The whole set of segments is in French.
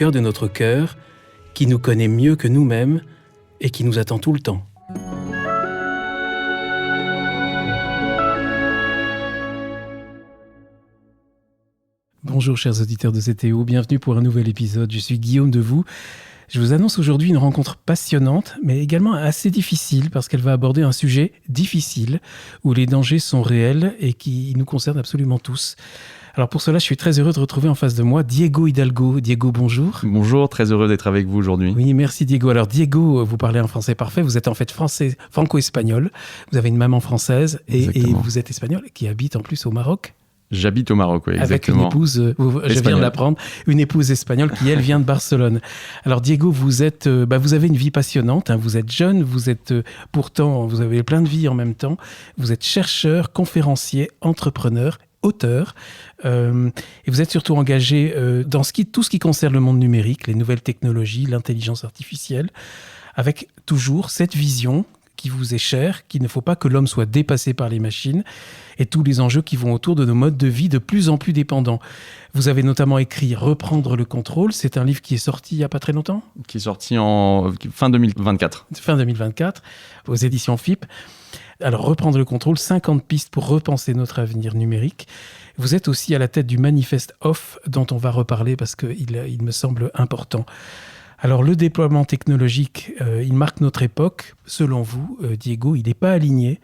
cœur de notre cœur, qui nous connaît mieux que nous-mêmes et qui nous attend tout le temps. Bonjour chers auditeurs de CTO, bienvenue pour un nouvel épisode. Je suis Guillaume Devoux. Je vous annonce aujourd'hui une rencontre passionnante, mais également assez difficile parce qu'elle va aborder un sujet difficile où les dangers sont réels et qui nous concernent absolument tous. Alors pour cela, je suis très heureux de retrouver en face de moi Diego Hidalgo. Diego, bonjour. Bonjour, très heureux d'être avec vous aujourd'hui. Oui, merci Diego. Alors Diego, vous parlez un français parfait, vous êtes en fait français, franco-espagnol, vous avez une maman française et vous êtes espagnol qui habite en plus au Maroc. J'habite au Maroc, oui, exactement. Avec une épouse, je viens de l'apprendre, une épouse espagnole qui, elle, vient de Barcelone. Alors, Diego, vous avez une vie passionnante, hein, vous êtes jeune, pourtant, vous avez plein de vies en même temps. Vous êtes chercheur, conférencier, entrepreneur, auteur, et vous êtes surtout engagé dans tout ce qui concerne le monde numérique, les nouvelles technologies, l'intelligence artificielle, avec toujours cette vision qui vous est chère, qu'il ne faut pas que l'homme soit dépassé par les machines et tous les enjeux qui vont autour de nos modes de vie de plus en plus dépendants. Vous avez notamment écrit « Reprendre le contrôle ». C'est un livre qui est sorti il n'y a pas très longtemps ? Qui est sorti en fin 2024. Fin 2024, aux éditions FIP. Alors, « Reprendre le contrôle », 50 pistes pour repenser notre avenir numérique. Vous êtes aussi à la tête du manifeste OFF, dont on va reparler parce qu'il me semble important. Alors, le déploiement technologique, il marque notre époque. Selon vous, Diego, il n'est pas aligné.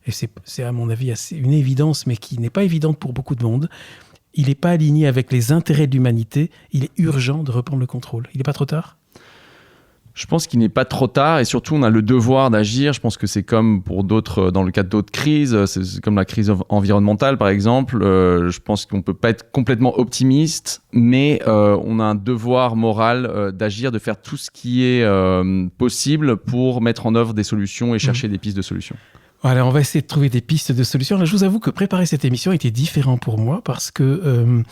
Et c'est à mon avis une évidence, mais qui n'est pas évidente pour beaucoup de monde. Il n'est pas aligné avec les intérêts de l'humanité. Il est urgent de reprendre le contrôle. Il n'est pas trop tard ? Je pense qu'il n'est pas trop tard et surtout on a le devoir d'agir. Je pense que c'est comme pour d'autres, dans le cadre d'autres crises, c'est comme la crise environnementale par exemple. Je pense qu'on ne peut pas être complètement optimiste, mais on a un devoir moral d'agir, de faire tout ce qui est possible pour mettre en œuvre des solutions et chercher des pistes de solutions. Voilà, on va essayer de trouver des pistes de solutions. Là, je vous avoue que préparer cette émission était différent pour moi parce que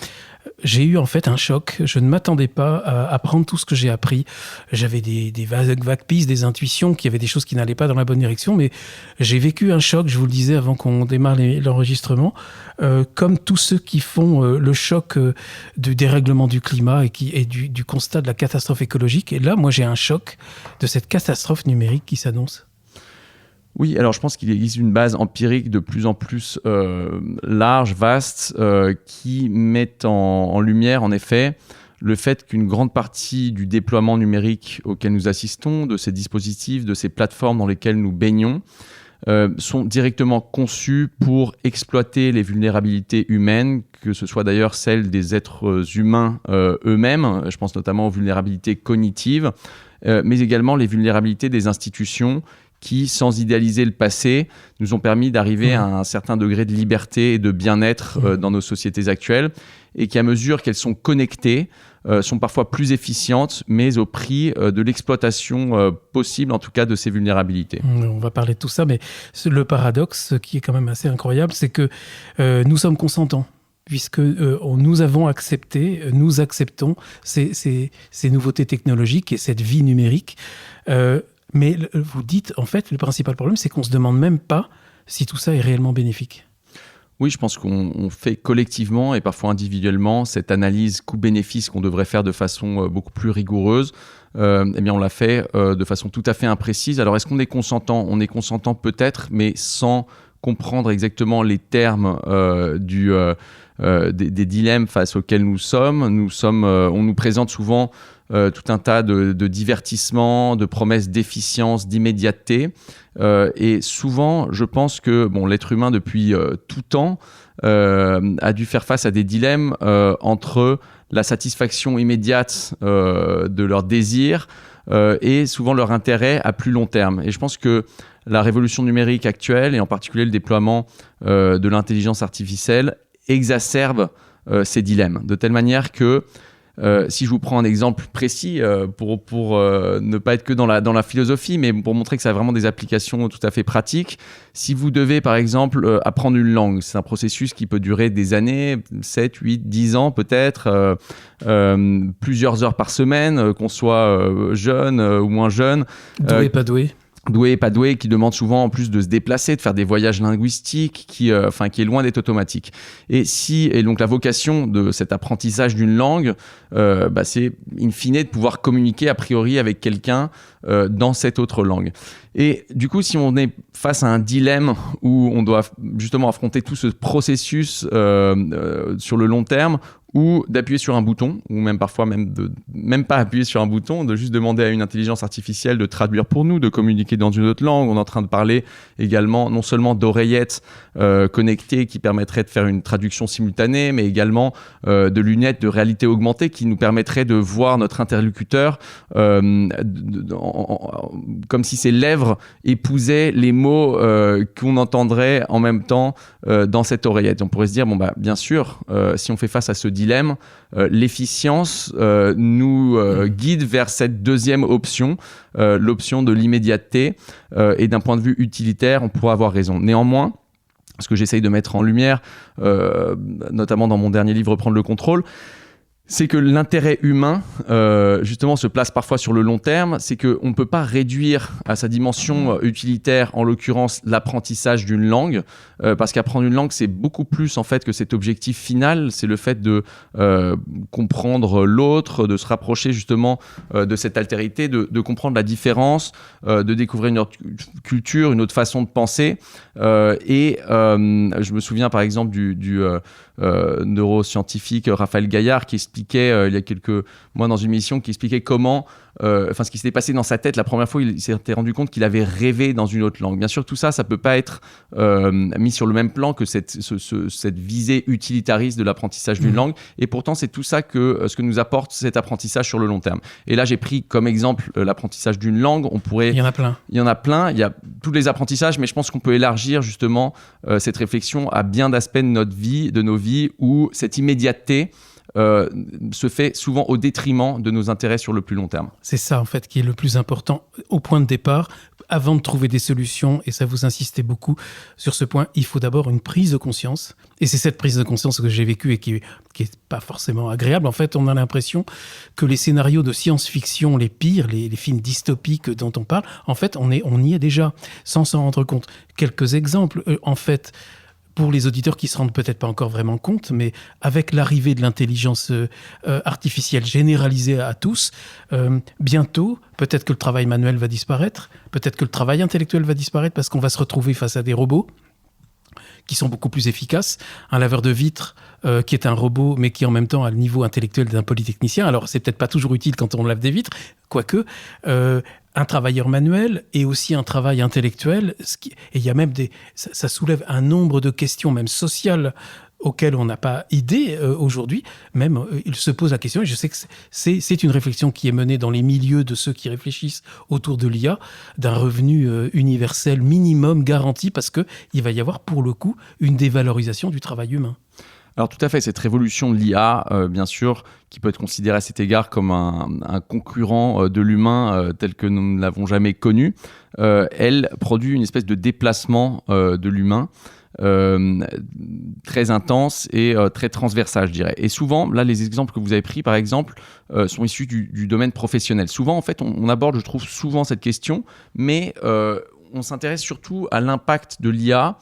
j'ai eu en fait un choc. Je ne m'attendais pas à apprendre tout ce que j'ai appris. J'avais des vagues pistes, des intuitions, qu'il y avait des choses qui n'allaient pas dans la bonne direction, mais j'ai vécu un choc, je vous le disais avant qu'on démarre l'enregistrement, comme tous ceux qui font le choc du dérèglement du climat et du constat de la catastrophe écologique. Et là, moi, j'ai un choc de cette catastrophe numérique qui s'annonce. Oui, alors je pense qu'il existe une base empirique de plus en plus large, vaste, qui met en lumière, en effet, le fait qu'une grande partie du déploiement numérique auquel nous assistons, de ces dispositifs, de ces plateformes dans lesquelles nous baignons, sont directement conçus pour exploiter les vulnérabilités humaines, que ce soit d'ailleurs celles des êtres humains eux-mêmes, je pense notamment aux vulnérabilités cognitives, mais également les vulnérabilités des institutions qui, sans idéaliser le passé, nous ont permis d'arriver à un certain degré de liberté et de bien-être dans nos sociétés actuelles, et qui, à mesure qu'elles sont connectées, sont parfois plus efficientes, mais au prix de l'exploitation possible, en tout cas, de ces vulnérabilités. On va parler de tout ça, mais le paradoxe qui est quand même assez incroyable, c'est que nous sommes consentants. Puisque nous acceptons ces nouveautés technologiques et cette vie numérique. Mais vous dites, en fait, le principal problème, c'est qu'on ne se demande même pas si tout ça est réellement bénéfique. Oui, je pense qu'on fait collectivement et parfois individuellement cette analyse coût-bénéfice qu'on devrait faire de façon beaucoup plus rigoureuse. Eh bien, on l'a fait de façon tout à fait imprécise. Alors, est-ce qu'on est consentant ? On est consentant peut-être, mais sans comprendre exactement les termes des dilemmes face auxquels nous sommes. On nous présente souvent tout un tas de divertissements, de promesses d'efficience, d'immédiateté. Et souvent, je pense que l'être humain, depuis tout temps, a dû faire face à des dilemmes entre la satisfaction immédiate de leurs désirs et souvent leur intérêt à plus long terme. Et je pense que la révolution numérique actuelle, et en particulier le déploiement de l'intelligence artificielle, exacerbe ces dilemmes, de telle manière que si je vous prends un exemple précis pour ne pas être que dans la philosophie, mais pour montrer que ça a vraiment des applications tout à fait pratiques, si vous devez par exemple apprendre une langue, c'est un processus qui peut durer des années, 7, 8, 10 ans peut-être, plusieurs heures par semaine, qu'on soit jeune ou moins jeune. Doué, pas doué. doué, pas doué, qui demande souvent en plus de se déplacer, de faire des voyages linguistiques, qui est loin d'être automatique. Et donc la vocation de cet apprentissage d'une langue, c'est in fine de pouvoir communiquer a priori avec quelqu'un dans cette autre langue. Et du coup, si on est face à un dilemme où on doit justement affronter tout ce processus sur le long terme, ou d'appuyer sur un bouton, ou même parfois même pas appuyer sur un bouton, de juste demander à une intelligence artificielle de traduire pour nous, de communiquer dans une autre langue. On est en train de parler également non seulement d'oreillettes connectées qui permettraient de faire une traduction simultanée, mais également de lunettes de réalité augmentée qui nous permettraient de voir notre interlocuteur comme si ses lèvres épousaient les mots qu'on entendrait en même temps dans cette oreillette. On pourrait se dire, bien sûr, si on fait face à ce dilemme, l'efficience nous guide vers cette deuxième option, l'option de l'immédiateté, et d'un point de vue utilitaire, on pourrait avoir raison. Néanmoins, ce que j'essaye de mettre en lumière, notamment dans mon dernier livre, Prendre le contrôle, c'est que l'intérêt humain, justement, se place parfois sur le long terme. C'est qu'on ne peut pas réduire à sa dimension utilitaire, en l'occurrence l'apprentissage d'une langue, parce qu'apprendre une langue, c'est beaucoup plus en fait que cet objectif final. C'est le fait de comprendre l'autre, de se rapprocher justement de cette altérité, de comprendre la différence, de découvrir une autre culture, une autre façon de penser. Je me souviens par exemple du neuroscientifique Raphaël Gaillard qui expliquait il y a quelques mois dans une émission, qui expliquait comment, ce qui s'était passé dans sa tête la première fois, il s'était rendu compte qu'il avait rêvé dans une autre langue. Bien sûr, tout ça, ça peut pas être mis sur le même plan que cette visée utilitariste de l'apprentissage d'une langue. Et pourtant, c'est tout ça ce que nous apporte cet apprentissage sur le long terme. Et là, j'ai pris comme exemple l'apprentissage d'une langue. Il y en a plein. Il y en a plein. Il y a tous les apprentissages, mais je pense qu'on peut élargir justement cette réflexion à bien d'aspects de nos vies où cette immédiateté se fait souvent au détriment de nos intérêts sur le plus long terme. C'est ça en fait qui est le plus important au point de départ, avant de trouver des solutions, et ça vous insistez beaucoup sur ce point, il faut d'abord une prise de conscience, et c'est cette prise de conscience que j'ai vécue et qui est pas forcément agréable. En fait, on a l'impression que les scénarios de science-fiction les pires, les films dystopiques dont on parle, en fait on y est déjà, sans s'en rendre compte. Quelques exemples, en fait, pour les auditeurs qui ne se rendent peut-être pas encore vraiment compte, mais avec l'arrivée de l'intelligence artificielle généralisée à tous, bientôt, peut-être que le travail manuel va disparaître, peut-être que le travail intellectuel va disparaître parce qu'on va se retrouver face à des robots qui sont beaucoup plus efficaces. Un laveur de vitres qui est un robot, mais qui en même temps a le niveau intellectuel d'un polytechnicien. Alors, c'est peut-être pas toujours utile quand on lave des vitres, quoique. Un travailleur manuel et aussi un travail intellectuel. Et il y a même ça soulève un nombre de questions, même sociales, auxquelles on n'a pas idée aujourd'hui. Même, il se pose la question, et je sais que c'est une réflexion qui est menée dans les milieux de ceux qui réfléchissent autour de l'IA, d'un revenu universel minimum garanti, parce qu'il va y avoir pour le coup une dévalorisation du travail humain. Alors tout à fait, cette révolution de l'IA, bien sûr, qui peut être considérée à cet égard comme un concurrent de l'humain tel que nous ne l'avons jamais connu, elle produit une espèce de déplacement de l'humain très intense et très transversal, je dirais. Et souvent, là, les exemples que vous avez pris, par exemple, sont issus du domaine professionnel. Souvent, en fait, on aborde, je trouve, souvent cette question, mais on s'intéresse surtout à l'impact de l'IA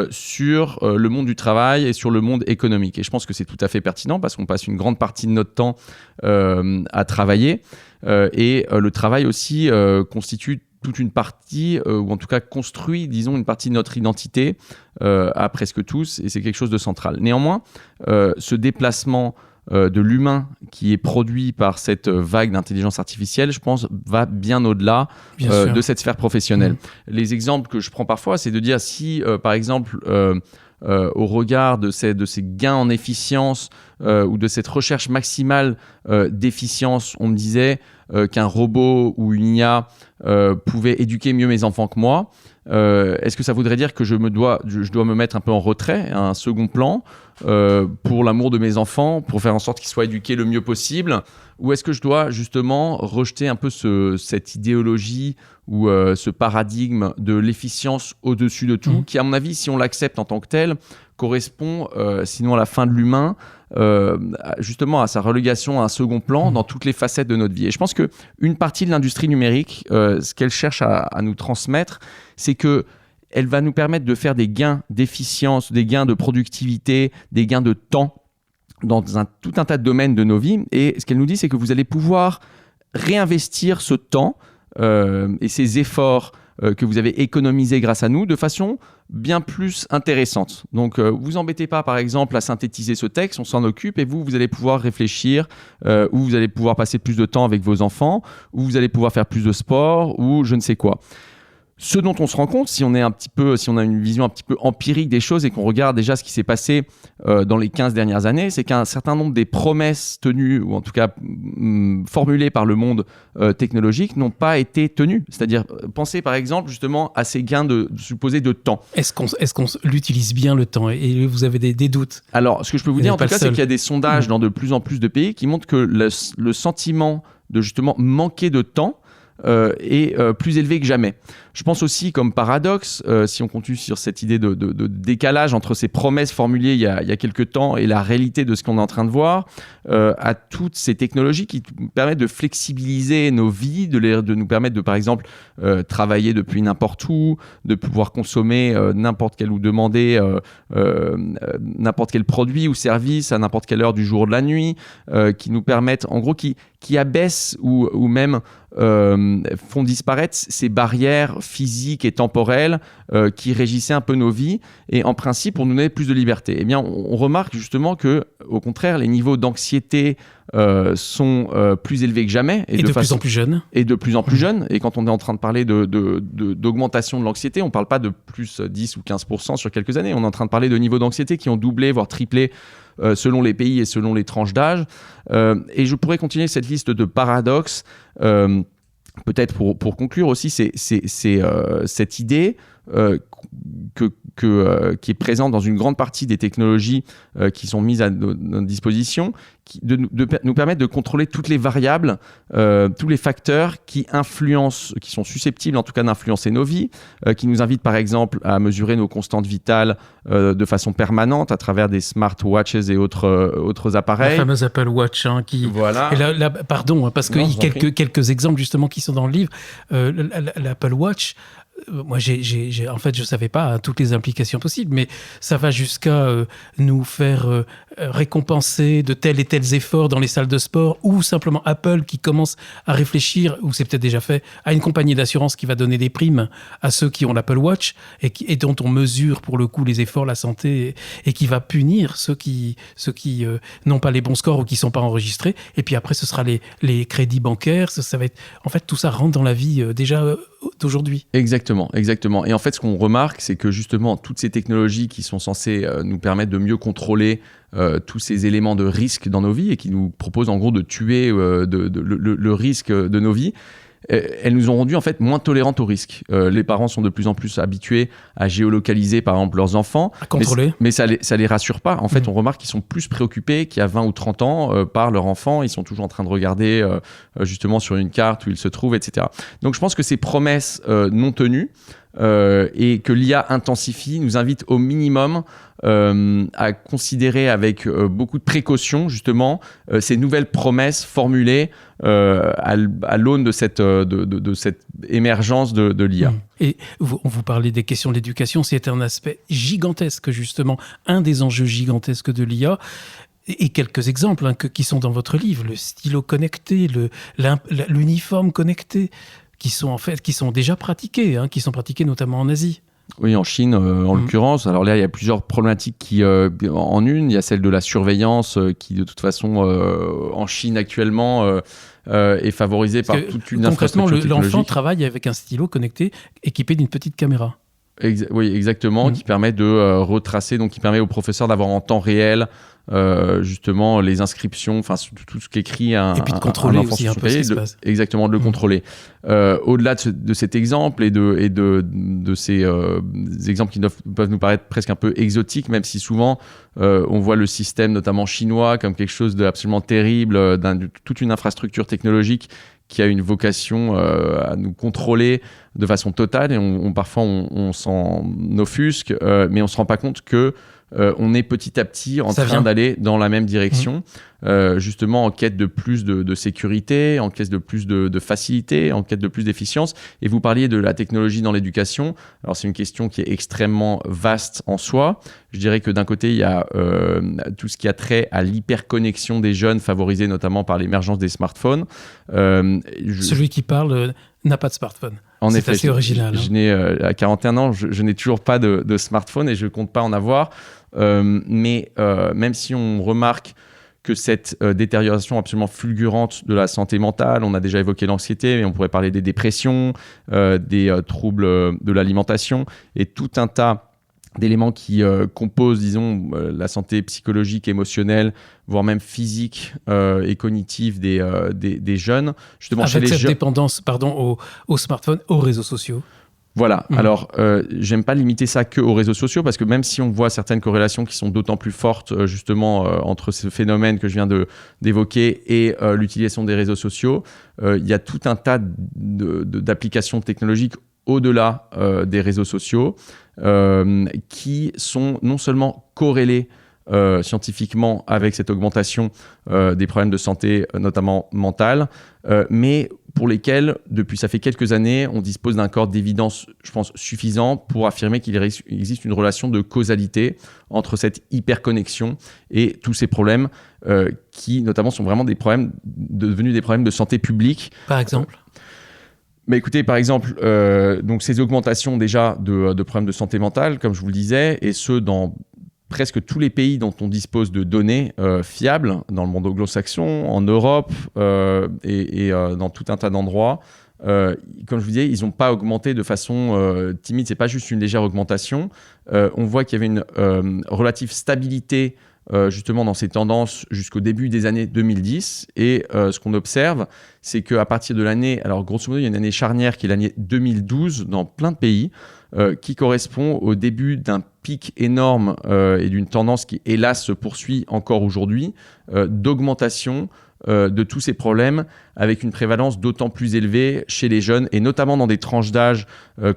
sur le monde du travail et sur le monde économique. Et je pense que c'est tout à fait pertinent parce qu'on passe une grande partie de notre temps à travailler et le travail aussi constitue toute une partie, ou en tout cas construit, disons, une partie de notre identité à presque tous, et c'est quelque chose de central. Néanmoins, ce déplacement de l'humain qui est produit par cette vague d'intelligence artificielle, je pense, va bien au-delà de cette sphère professionnelle. Les exemples que je prends parfois, c'est de dire si, par exemple, au regard de ces gains en efficience ou de cette recherche maximale d'efficience, on me disait qu'un robot ou une IA pouvait éduquer mieux mes enfants que moi. Est-ce que ça voudrait dire que je dois me mettre un peu en retrait, à un second plan, pour l'amour de mes enfants, pour faire en sorte qu'ils soient éduqués le mieux possible? Ou est-ce que je dois justement rejeter un peu cette idéologie ou ce paradigme de l'efficience au-dessus de tout, qui, à mon avis, si on l'accepte en tant que tel, correspond, sinon à la fin de l'humain, justement à sa relégation à un second plan dans toutes les facettes de notre vie. Et je pense qu'une partie de l'industrie numérique, ce qu'elle cherche à nous transmettre, c'est qu'elle va nous permettre de faire des gains d'efficience, des gains de productivité, des gains de temps dans tout un tas de domaines de nos vies. Et ce qu'elle nous dit, c'est que vous allez pouvoir réinvestir ce temps et ces efforts que vous avez économisés grâce à nous de façon bien plus intéressante. Donc, vous embêtez pas, par exemple, à synthétiser ce texte, on s'en occupe et vous allez pouvoir réfléchir, ou vous allez pouvoir passer plus de temps avec vos enfants, ou vous allez pouvoir faire plus de sport, ou je ne sais quoi. Ce dont on se rend compte, si on a une vision un petit peu empirique des choses et qu'on regarde déjà ce qui s'est passé dans les 15 dernières années, c'est qu'un certain nombre des promesses tenues, ou en tout cas formulées par le monde technologique, n'ont pas été tenues. C'est-à-dire, pensez par exemple justement à ces gains supposés de temps. Est-ce qu'on l'utilise bien le temps? Et vous avez des doutes? Alors, ce que je peux vous dire en tout cas, c'est qu'il y a des sondages dans de plus en plus de pays qui montrent que le sentiment de justement manquer de temps est plus élevé que jamais. Je pense aussi, comme paradoxe, si on continue sur cette idée de décalage entre ces promesses formulées il y a quelques temps et la réalité de ce qu'on est en train de voir, à toutes ces technologies qui nous permettent de flexibiliser nos vies, de nous permettre de, par exemple, travailler depuis n'importe où, de pouvoir consommer n'importe quel ou demander n'importe quel produit ou service à n'importe quelle heure du jour ou de la nuit, qui nous permettent, en gros, qui abaissent ou même font disparaître ces barrières physiques et temporelles qui régissaient un peu nos vies et en principe pour nous donner plus de liberté. Eh bien, on remarque justement que, au contraire, les niveaux d'anxiété sont plus élevés que jamais. Et de plus en plus jeunes. Et de plus en plus jeunes. Et quand on est en train de parler d'augmentation de l'anxiété, on ne parle pas de plus 10 ou 15% sur quelques années. On est en train de parler de niveaux d'anxiété qui ont doublé, voire triplé selon les pays et selon les tranches d'âge. Et je pourrais continuer cette liste de paradoxes. Peut-être pour conclure aussi, c'est cette idée qui est présente dans une grande partie des technologies qui sont mises à notre disposition, de nous permettre de contrôler toutes les variables, tous les facteurs qui sont susceptibles en tout cas d'influencer nos vies, qui nous invitent par exemple à mesurer nos constantes vitales de façon permanente à travers des smartwatches et autres appareils. La fameuse Apple Watch, Voilà. Et pardon, parce qu'il y a quelques exemples justement qui sont dans le livre. L'Apple Watch, moi, en fait, je ne savais pas toutes les implications possibles, mais ça va jusqu'à nous faire récompenser de tels et tels efforts dans les salles de sport, ou simplement Apple qui commence à réfléchir, ou c'est peut-être déjà fait, à une compagnie d'assurance qui va donner des primes à ceux qui ont l'Apple Watch et dont on mesure pour le coup les efforts, la santé, et qui va punir ceux qui n'ont pas les bons scores ou qui ne sont pas enregistrés. Et puis après, ce sera les crédits bancaires. Ça va être, en fait, tout ça rentre dans la vie déjà d'aujourd'hui. Exactement. Et en fait, ce qu'on remarque, c'est que justement, toutes ces technologies qui sont censées nous permettre de mieux contrôler tous ces éléments de risque dans nos vies et qui nous proposent en gros de tuer le risque de nos vies, elles nous ont rendu en fait moins tolérantes au risque. Les parents sont de plus en plus habitués à géolocaliser par exemple leurs enfants. À contrôler. Mais ça les rassure pas. En fait, on remarque qu'ils sont plus préoccupés qu'il y a 20 ou 30 ans par leur enfant. Ils sont toujours en train de regarder justement sur une carte où ils se trouvent, etc. Donc je pense que ces promesses non tenues et que l'IA intensifie nous invitent au minimum à considérer avec beaucoup de précaution justement ces nouvelles promesses formulées à l'aune de cette émergence de l'IA. Et vous parlez des questions d'éducation, c'est un aspect gigantesque justement, un des enjeux gigantesques de l'IA. Et quelques exemples qui sont dans votre livre, le stylo connecté, l'uniforme connecté, qui sont déjà pratiqués, qui sont pratiqués notamment en Asie. Oui, en Chine, en l'occurrence. Alors là, il y a plusieurs problématiques en une. Il y a celle de la surveillance qui, de toute façon, en Chine actuellement, est favorisée par toute une infrastructure technologique. Concrètement, l'enfant travaille avec un stylo connecté équipé d'une petite caméra. Oui, exactement, qui permet de retracer, donc qui permet au professeur d'avoir en temps réel justement les inscriptions, enfin tout ce qu'écrit et puis de contrôler un enfant aussi un peu ce qui se passe. Exactement, de le contrôler. Au-delà de cet exemple et de ces exemples qui peuvent nous paraître presque un peu exotiques, même si souvent on voit le système notamment chinois comme quelque chose d'absolument terrible, toute une infrastructure technologique qui a une vocation à nous contrôler de façon totale et parfois on s'en offusque, mais on ne se rend pas compte que on est petit à petit en train d'aller dans la même direction, justement en quête de plus de sécurité, en quête de plus de facilité, en quête de plus d'efficience. Et vous parliez de la technologie dans l'éducation. Alors c'est une question qui est extrêmement vaste en soi. Je dirais que d'un côté, il y a tout ce qui a trait à l'hyperconnexion des jeunes, favorisée notamment par l'émergence des smartphones. Celui qui parle n'a pas de smartphone. C'est assez original. Je n'ai, à 41 ans, je n'ai toujours pas de smartphone et je ne compte pas en avoir. Mais même si on remarque que cette détérioration absolument fulgurante de la santé mentale, on a déjà évoqué l'anxiété, mais on pourrait parler des dépressions, des troubles de l'alimentation et tout un tas d'éléments qui composent, disons, la santé psychologique, émotionnelle, voire même physique et cognitive des jeunes. Justement, avec chez les cette dépendance au smartphone, aux réseaux sociaux. Voilà. Alors, j'aime pas limiter ça que aux réseaux sociaux parce que même si on voit certaines corrélations qui sont d'autant plus fortes justement entre ce phénomène que je viens d'évoquer et l'utilisation des réseaux sociaux, il y a tout un tas d'applications technologiques au-delà des réseaux sociaux qui sont non seulement corrélées scientifiquement avec cette augmentation des problèmes de santé, notamment mentale, mais pour lesquels, depuis ça fait quelques années, on dispose d'un corps d'évidence, je pense, suffisant pour affirmer qu'il existe une relation de causalité entre cette hyperconnexion et tous ces problèmes qui, notamment, sont vraiment devenus des problèmes de santé publique. Par exemple Mais écoutez, par exemple, donc ces augmentations déjà de problèmes de santé mentale, comme je vous le disais, et ce, dans presque tous les pays dont on dispose de données fiables, dans le monde anglo-saxon, en Europe et dans tout un tas d'endroits. Comme je vous disais, ils n'ont pas augmenté de façon timide. Ce n'est pas juste une légère augmentation. On voit qu'il y avait une relative stabilité justement dans ces tendances jusqu'au début des années 2010. Et ce qu'on observe, c'est qu'à partir de l'année, alors grosso modo, il y a une année charnière qui est l'année 2012 dans plein de pays, qui correspond au début d'un pic énorme et d'une tendance qui, hélas, se poursuit encore aujourd'hui, d'augmentation de tous ces problèmes avec une prévalence d'autant plus élevée chez les jeunes et notamment dans des tranches d'âge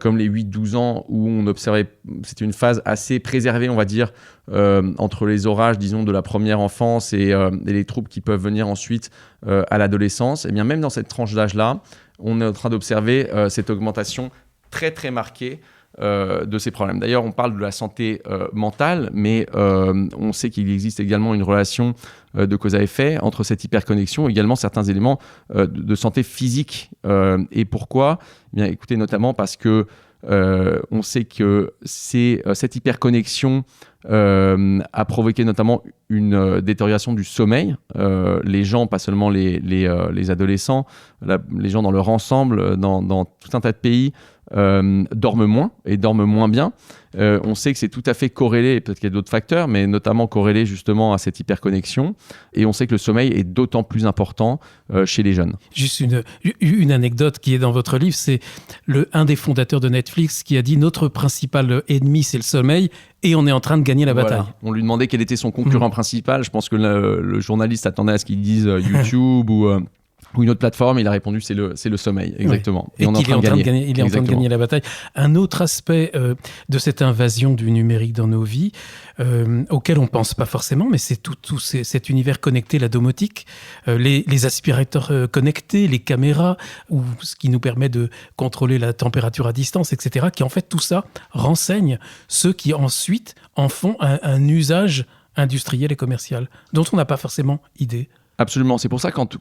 comme les 8-12 ans où on observait, c'était une phase assez préservée, on va dire, entre les orages, disons, de la première enfance et les troubles qui peuvent venir ensuite à l'adolescence. Et bien même dans cette tranche d'âge-là, on est en train d'observer cette augmentation très très marquée de ces problèmes. D'ailleurs, on parle de la santé mentale, mais on sait qu'il existe également une relation de cause à effet entre cette hyperconnexion et également certains éléments de santé physique. Et pourquoi ? Eh bien, écoutez, notamment parce que on sait que cette hyperconnexion a provoqué notamment une détérioration du sommeil. Les gens, pas seulement les adolescents, les gens dans leur ensemble, dans tout un tas de pays, dorment moins et dorment moins bien. On sait que c'est tout à fait corrélé, peut-être qu'il y a d'autres facteurs, mais notamment corrélé justement à cette hyperconnexion. Et on sait que le sommeil est d'autant plus important chez les jeunes. Juste une anecdote qui est dans votre livre, c'est un des fondateurs de Netflix qui a dit « Notre principal ennemi, c'est le sommeil et on est en train de gagner la bataille. » On lui demandait quel était son concurrent principal. Je pense que le journaliste attendait à ce qu'il dise YouTube ou une autre plateforme, il a répondu c'est le sommeil, exactement. Oui. Et on est en train de gagner, il est en train de gagner la bataille. Un autre aspect de cette invasion du numérique dans nos vies, auquel on ne pense pas forcément, mais c'est tout cet univers connecté, la domotique, les aspirateurs connectés, les caméras, ou ce qui nous permet de contrôler la température à distance, etc., qui en fait tout ça renseigne ceux qui ensuite en font un usage industriel et commercial, dont on n'a pas forcément idée. Absolument, c'est pour ça quand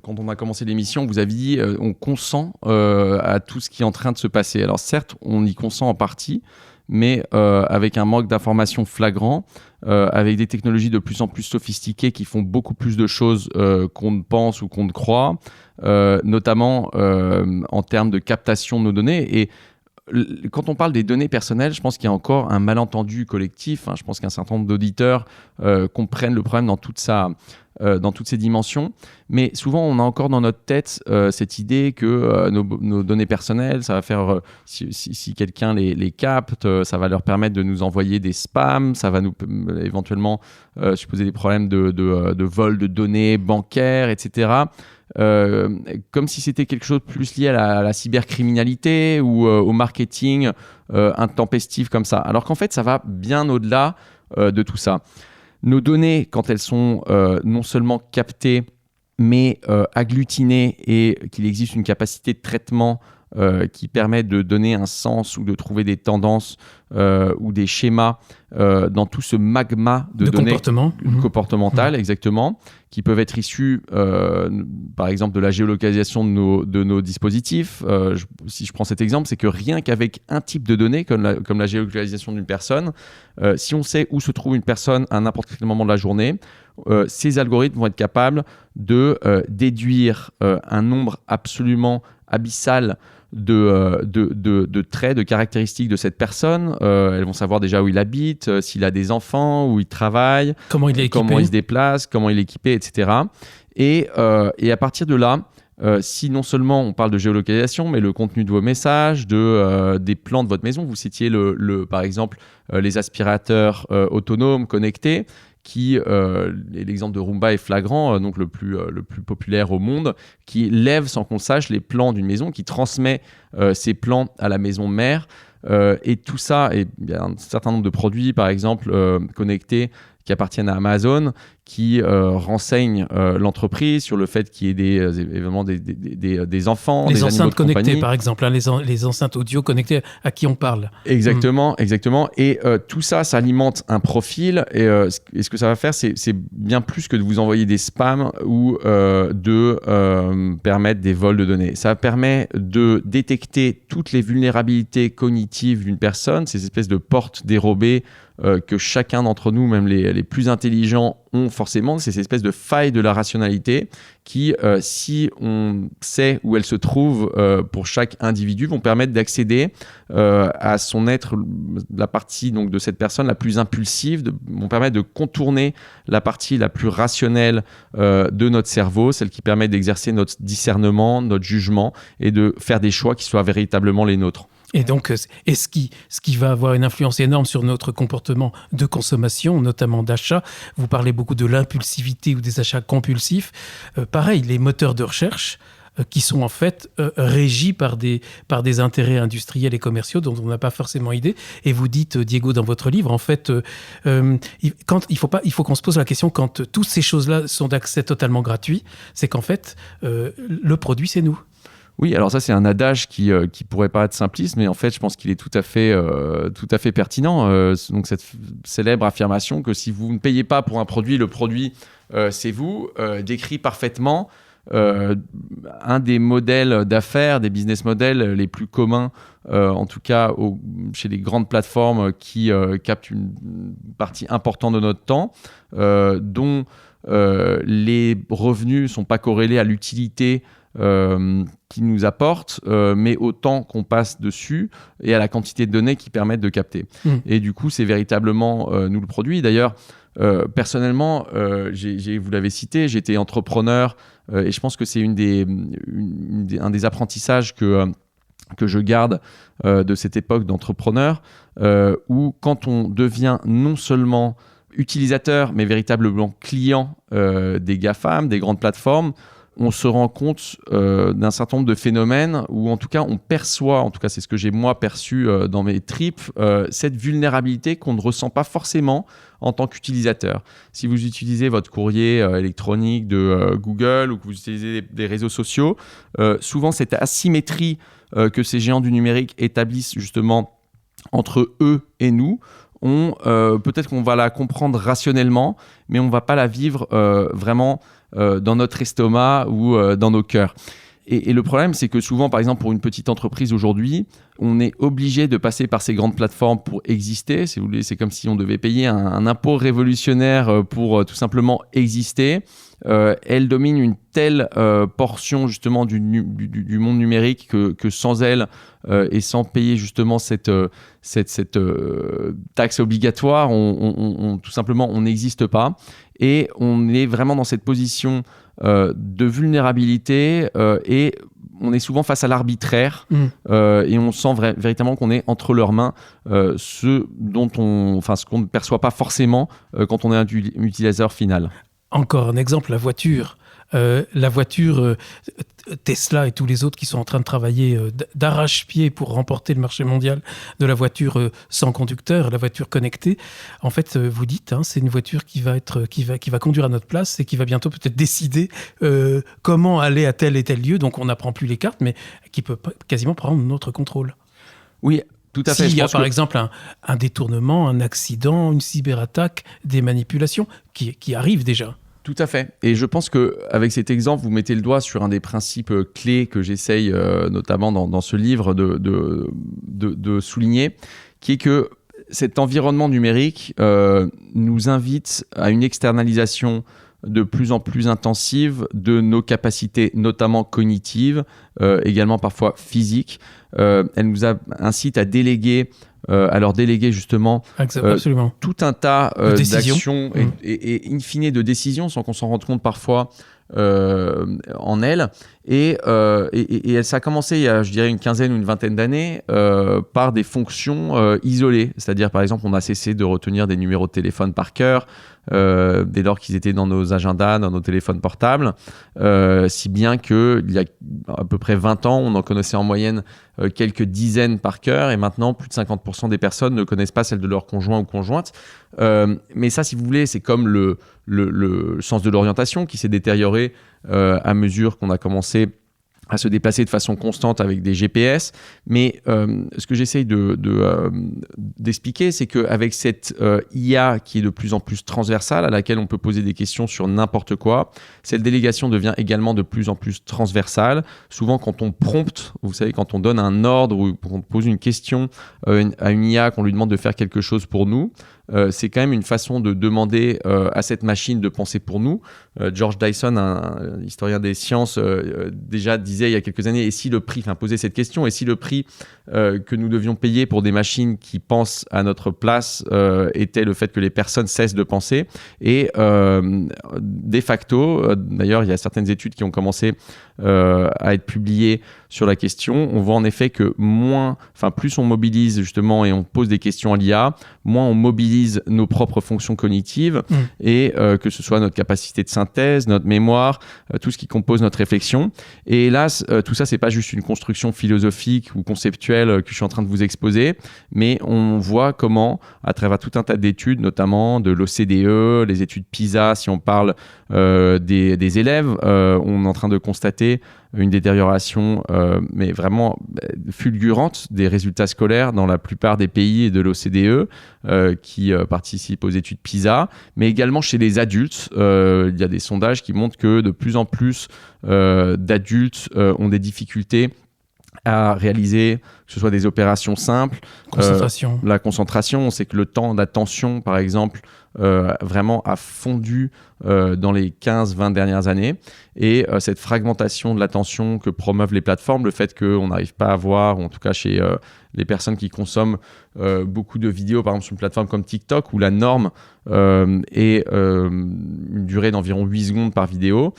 on a commencé l'émission, vous avez dit on consent à tout ce qui est en train de se passer. Alors certes, on y consent en partie, mais avec un manque d'informations flagrant, avec des technologies de plus en plus sophistiquées qui font beaucoup plus de choses qu'on ne pense ou qu'on ne croit, notamment en termes de captation de nos données. Et quand on parle des données personnelles, je pense qu'il y a encore un malentendu collectif. Je pense qu'un certain nombre d'auditeurs comprennent le problème dans toutes ces dimensions. Mais souvent, on a encore dans notre tête cette idée que nos données personnelles, ça va faire, si quelqu'un les capte, ça va leur permettre de nous envoyer des spams, ça va nous éventuellement supposer des problèmes de vol de données bancaires, etc. Comme si c'était quelque chose de plus lié à la cybercriminalité ou au marketing intempestif comme ça. Alors qu'en fait, ça va bien au-delà de tout ça. Nos données, quand elles sont non seulement captées, mais agglutinées et qu'il existe une capacité de traitement qui permet de donner un sens ou de trouver des tendances ou des schémas dans tout ce magma de données comportementales, exactement, qui peuvent être issus, par exemple, de la géolocalisation de nos dispositifs. Si je prends cet exemple, c'est que rien qu'avec un type de données, comme la géolocalisation d'une personne, si on sait où se trouve une personne à n'importe quel moment de la journée, ces algorithmes vont être capables de déduire un nombre absolument abyssal de traits, de caractéristiques de cette personne. Elles vont savoir déjà où il habite, s'il a des enfants, où il travaille, comment il est équipé, comment il se déplace, comment il est équipé, etc. Et à partir de là, si non seulement on parle de géolocalisation, mais le contenu de vos messages, des plans de votre maison, vous citiez par exemple les aspirateurs autonomes connectés, l'exemple de Roomba est flagrant, donc le plus populaire au monde, qui lève sans qu'on le sache les plans d'une maison, qui transmet ces plans à la maison mère. Et tout ça, et il y a un certain nombre de produits, par exemple, connectés qui appartiennent à Amazon, qui renseignent l'entreprise sur le fait qu'il y ait évidemment des enfants, des enceintes connectées, par exemple, hein, les enceintes audio connectées à qui on parle. Exactement. Et tout ça, ça alimente un profil. Et ce que ça va faire, c'est bien plus que de vous envoyer des spams ou de permettre des vols de données. Ça permet de détecter toutes les vulnérabilités cognitives d'une personne, ces espèces de portes dérobées que chacun d'entre nous, même les plus intelligents, ont forcément, ces espèces de failles de la rationalité qui, si on sait où elles se trouvent pour chaque individu, vont permettre d'accéder à son être, la partie donc, de cette personne la plus impulsive, vont permettre de contourner la partie la plus rationnelle de notre cerveau, celle qui permet d'exercer notre discernement, notre jugement et de faire des choix qui soient véritablement les nôtres. Et donc, ce qui va avoir une influence énorme sur notre comportement de consommation, notamment d'achat. Vous parlez beaucoup de l'impulsivité ou des achats compulsifs. Pareil, les moteurs de recherche qui sont en fait régis par des intérêts industriels et commerciaux dont on n'a pas forcément idée. Et vous dites, Diego, dans votre livre, en fait, il faut qu'on se pose la question quand toutes ces choses-là sont d'accès totalement gratuit, c'est qu'en fait, le produit, c'est nous. Oui, alors ça c'est un adage qui pourrait paraître simpliste, mais en fait je pense qu'il est tout à fait pertinent. Donc cette célèbre affirmation que si vous ne payez pas pour un produit, le produit c'est vous, décrit parfaitement un des modèles d'affaires, des business models les plus communs, en tout cas chez les grandes plateformes qui captent une partie importante de notre temps, dont les revenus ne sont pas corrélés à l'utilité qui nous apporte, mais au temps qu'on passe dessus et à la quantité de données qui permettent de capter. Et du coup, c'est véritablement nous le produit. D'ailleurs, personnellement, vous l'avez cité, j'étais entrepreneur et je pense que c'est un des apprentissages que je garde de cette époque d'entrepreneur, où quand on devient non seulement utilisateur, mais véritablement client des GAFAM, des grandes plateformes, on se rend compte d'un certain nombre de phénomènes où en tout cas on perçoit, en tout cas c'est ce que j'ai moi perçu dans mes tripes, cette vulnérabilité qu'on ne ressent pas forcément en tant qu'utilisateur. Si vous utilisez votre courrier électronique de Google ou que vous utilisez des réseaux sociaux, souvent cette asymétrie que ces géants du numérique établissent justement entre eux et nous, peut-être qu'on va la comprendre rationnellement, mais on ne va pas la vivre vraiment dans notre estomac ou dans nos cœurs. Et le problème, c'est que souvent, par exemple, pour une petite entreprise aujourd'hui, on est obligé de passer par ces grandes plateformes pour exister. Si vous voulez, c'est comme si on devait payer un impôt révolutionnaire pour tout simplement exister. Elle domine une telle portion justement du monde numérique que sans elle et sans payer justement cette taxe obligatoire, tout simplement on n'existe pas. Et on est vraiment dans cette position de vulnérabilité et on est souvent face à l'arbitraire et on sent véritablement qu'on est entre leurs mains, ce qu'on ne perçoit pas forcément quand on est un utilisateur final. Encore un exemple, la voiture. la voiture Tesla et tous les autres qui sont en train de travailler d'arrache-pied pour remporter le marché mondial de la voiture sans conducteur, la voiture connectée. En fait, vous dites, c'est une voiture qui va conduire à notre place et qui va bientôt peut-être décider comment aller à tel et tel lieu. Donc on n'apprend plus les cartes, mais qui peut quasiment prendre notre contrôle. Oui. Tout à fait. S'il y a par exemple un détournement, un accident, une cyberattaque, des manipulations qui arrivent déjà. Tout à fait. Et je pense qu'avec cet exemple, vous mettez le doigt sur un des principes clés que j'essaye notamment dans ce livre de souligner, qui est que cet environnement numérique nous invite à une externalisation de plus en plus intensive de nos capacités, notamment cognitives, également parfois physiques. Elle nous incite à déléguer, à leur déléguer justement tout un tas d'actions et in fine de décisions sans qu'on s'en rende compte parfois en elle. Et ça a commencé il y a, je dirais, une quinzaine ou une vingtaine d'années par des fonctions isolées. C'est-à-dire, par exemple, on a cessé de retenir des numéros de téléphone par cœur dès lors qu'ils étaient dans nos agendas, dans nos téléphones portables, si bien qu'il y a à peu près 20 ans, on en connaissait en moyenne quelques dizaines par cœur, et maintenant, plus de 50% des personnes ne connaissent pas celle de leur conjoint ou conjointe. Mais ça, si vous voulez, c'est comme le sens de l'orientation qui s'est détérioré à mesure qu'on a commencé à se déplacer de façon constante avec des GPS. Mais ce que j'essaye d'expliquer, c'est qu'avec cette IA qui est de plus en plus transversale, à laquelle on peut poser des questions sur n'importe quoi, cette délégation devient également de plus en plus transversale. Souvent, quand on prompte, vous savez, quand on donne un ordre ou qu'on pose une question à une IA, qu'on lui demande de faire quelque chose pour nous, c'est quand même une façon de demander à cette machine de penser pour nous. George Dyson, un historien des sciences, déjà disait il y a quelques années, posait cette question, et si le prix que nous devions payer pour des machines qui pensent à notre place était le fait que les personnes cessent de penser. Et de facto, d'ailleurs, il y a certaines études qui ont commencé à être publiées sur la question. On voit en effet que plus on mobilise justement et on pose des questions à l'IA, moins on mobilise nos propres fonctions cognitives et que ce soit notre capacité de synthèse, notre mémoire, tout ce qui compose notre réflexion. Et hélas, tout ça, c'est pas juste une construction philosophique ou conceptuelle que je suis en train de vous exposer, mais on voit comment, à travers tout un tas d'études, notamment de l'OCDE, les études PISA, si on parle des élèves, on est en train de constater une détérioration mais vraiment fulgurante des résultats scolaires dans la plupart des pays de l'OCDE qui participent aux études PISA, mais également chez les adultes. Il y a des sondages qui montrent que de plus en plus d'adultes ont des difficultés à réaliser, que ce soit des opérations simples. La concentration, on sait que le temps d'attention, par exemple, vraiment a fondu dans les 15-20 dernières années. Et cette fragmentation de l'attention que promeuvent les plateformes, le fait qu'on n'arrive pas à voir, ou en tout cas chez les personnes qui consomment beaucoup de vidéos, par exemple sur une plateforme comme TikTok, où la norme est une durée d'environ 8 secondes par vidéo,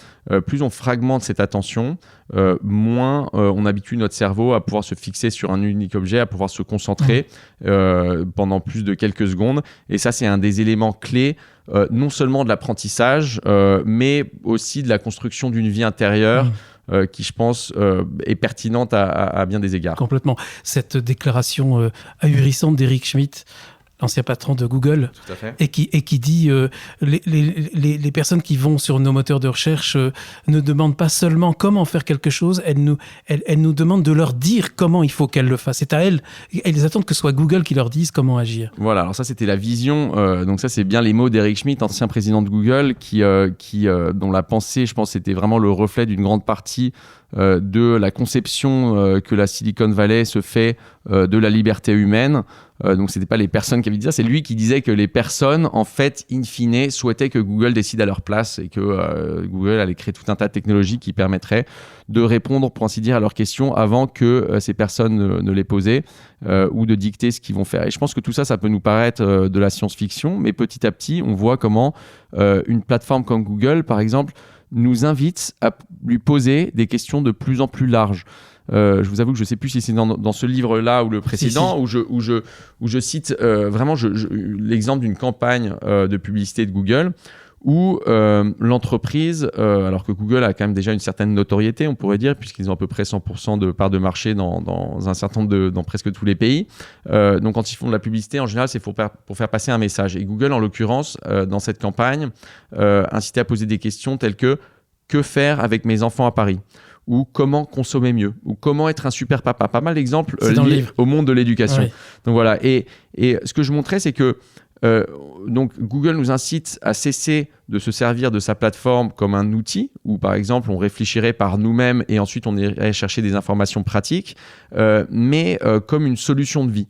plus on fragmente cette attention, moins on habitue notre cerveau à pouvoir se fixer sur un unique objet, à pouvoir se concentrer pendant plus de quelques secondes. Et ça, c'est un des éléments clés, non seulement de l'apprentissage, mais aussi de la construction d'une vie intérieure qui, je pense, est pertinente à bien des égards. Complètement. Cette déclaration ahurissante d'Eric Schmidt, l'ancien patron de Google, tout à fait. et qui dit les personnes qui vont sur nos moteurs de recherche ne demandent pas seulement comment faire quelque chose, elles nous demandent de leur dire comment il faut qu'elles le fassent. C'est à elles attendent que ce soit Google qui leur dise comment agir. Voilà, alors ça c'était la vision, donc ça c'est bien les mots d'Eric Schmidt, ancien président de Google, dont la pensée, je pense, était vraiment le reflet d'une grande partie de la conception que la Silicon Valley se fait de la liberté humaine. Donc c'était pas les personnes qui avaient dit ça, c'est lui qui disait que les personnes, en fait, in fine, souhaitaient que Google décide à leur place et que Google allait créer tout un tas de technologies qui permettraient de répondre, pour ainsi dire, à leurs questions avant que ces personnes ne les posaient ou de dicter ce qu'ils vont faire. Et je pense que tout ça, ça peut nous paraître de la science-fiction, mais petit à petit, on voit comment une plateforme comme Google, par exemple, nous invite à lui poser des questions de plus en plus larges. Je vous avoue que je ne sais plus si c'est dans ce livre-là ou le précédent, où je cite vraiment l'exemple d'une campagne de publicité de Google, où l'entreprise, alors que Google a quand même déjà une certaine notoriété, on pourrait dire, puisqu'ils ont à peu près 100% de part de marché dans un certain nombre dans presque tous les pays. Donc quand ils font de la publicité, en général, c'est pour faire passer un message. Et Google, en l'occurrence, dans cette campagne, incitait à poser des questions telles que « Que faire avec mes enfants à Paris ?» ou « Comment consommer mieux ?» ou « Comment être un super papa ?» Pas mal d'exemples liés au monde de l'éducation. Oui. Donc voilà. Et ce que je montrais, c'est que donc Google nous incite à cesser de se servir de sa plateforme comme un outil où, par exemple, on réfléchirait par nous-mêmes et ensuite on irait chercher des informations pratiques, mais comme une solution de vie.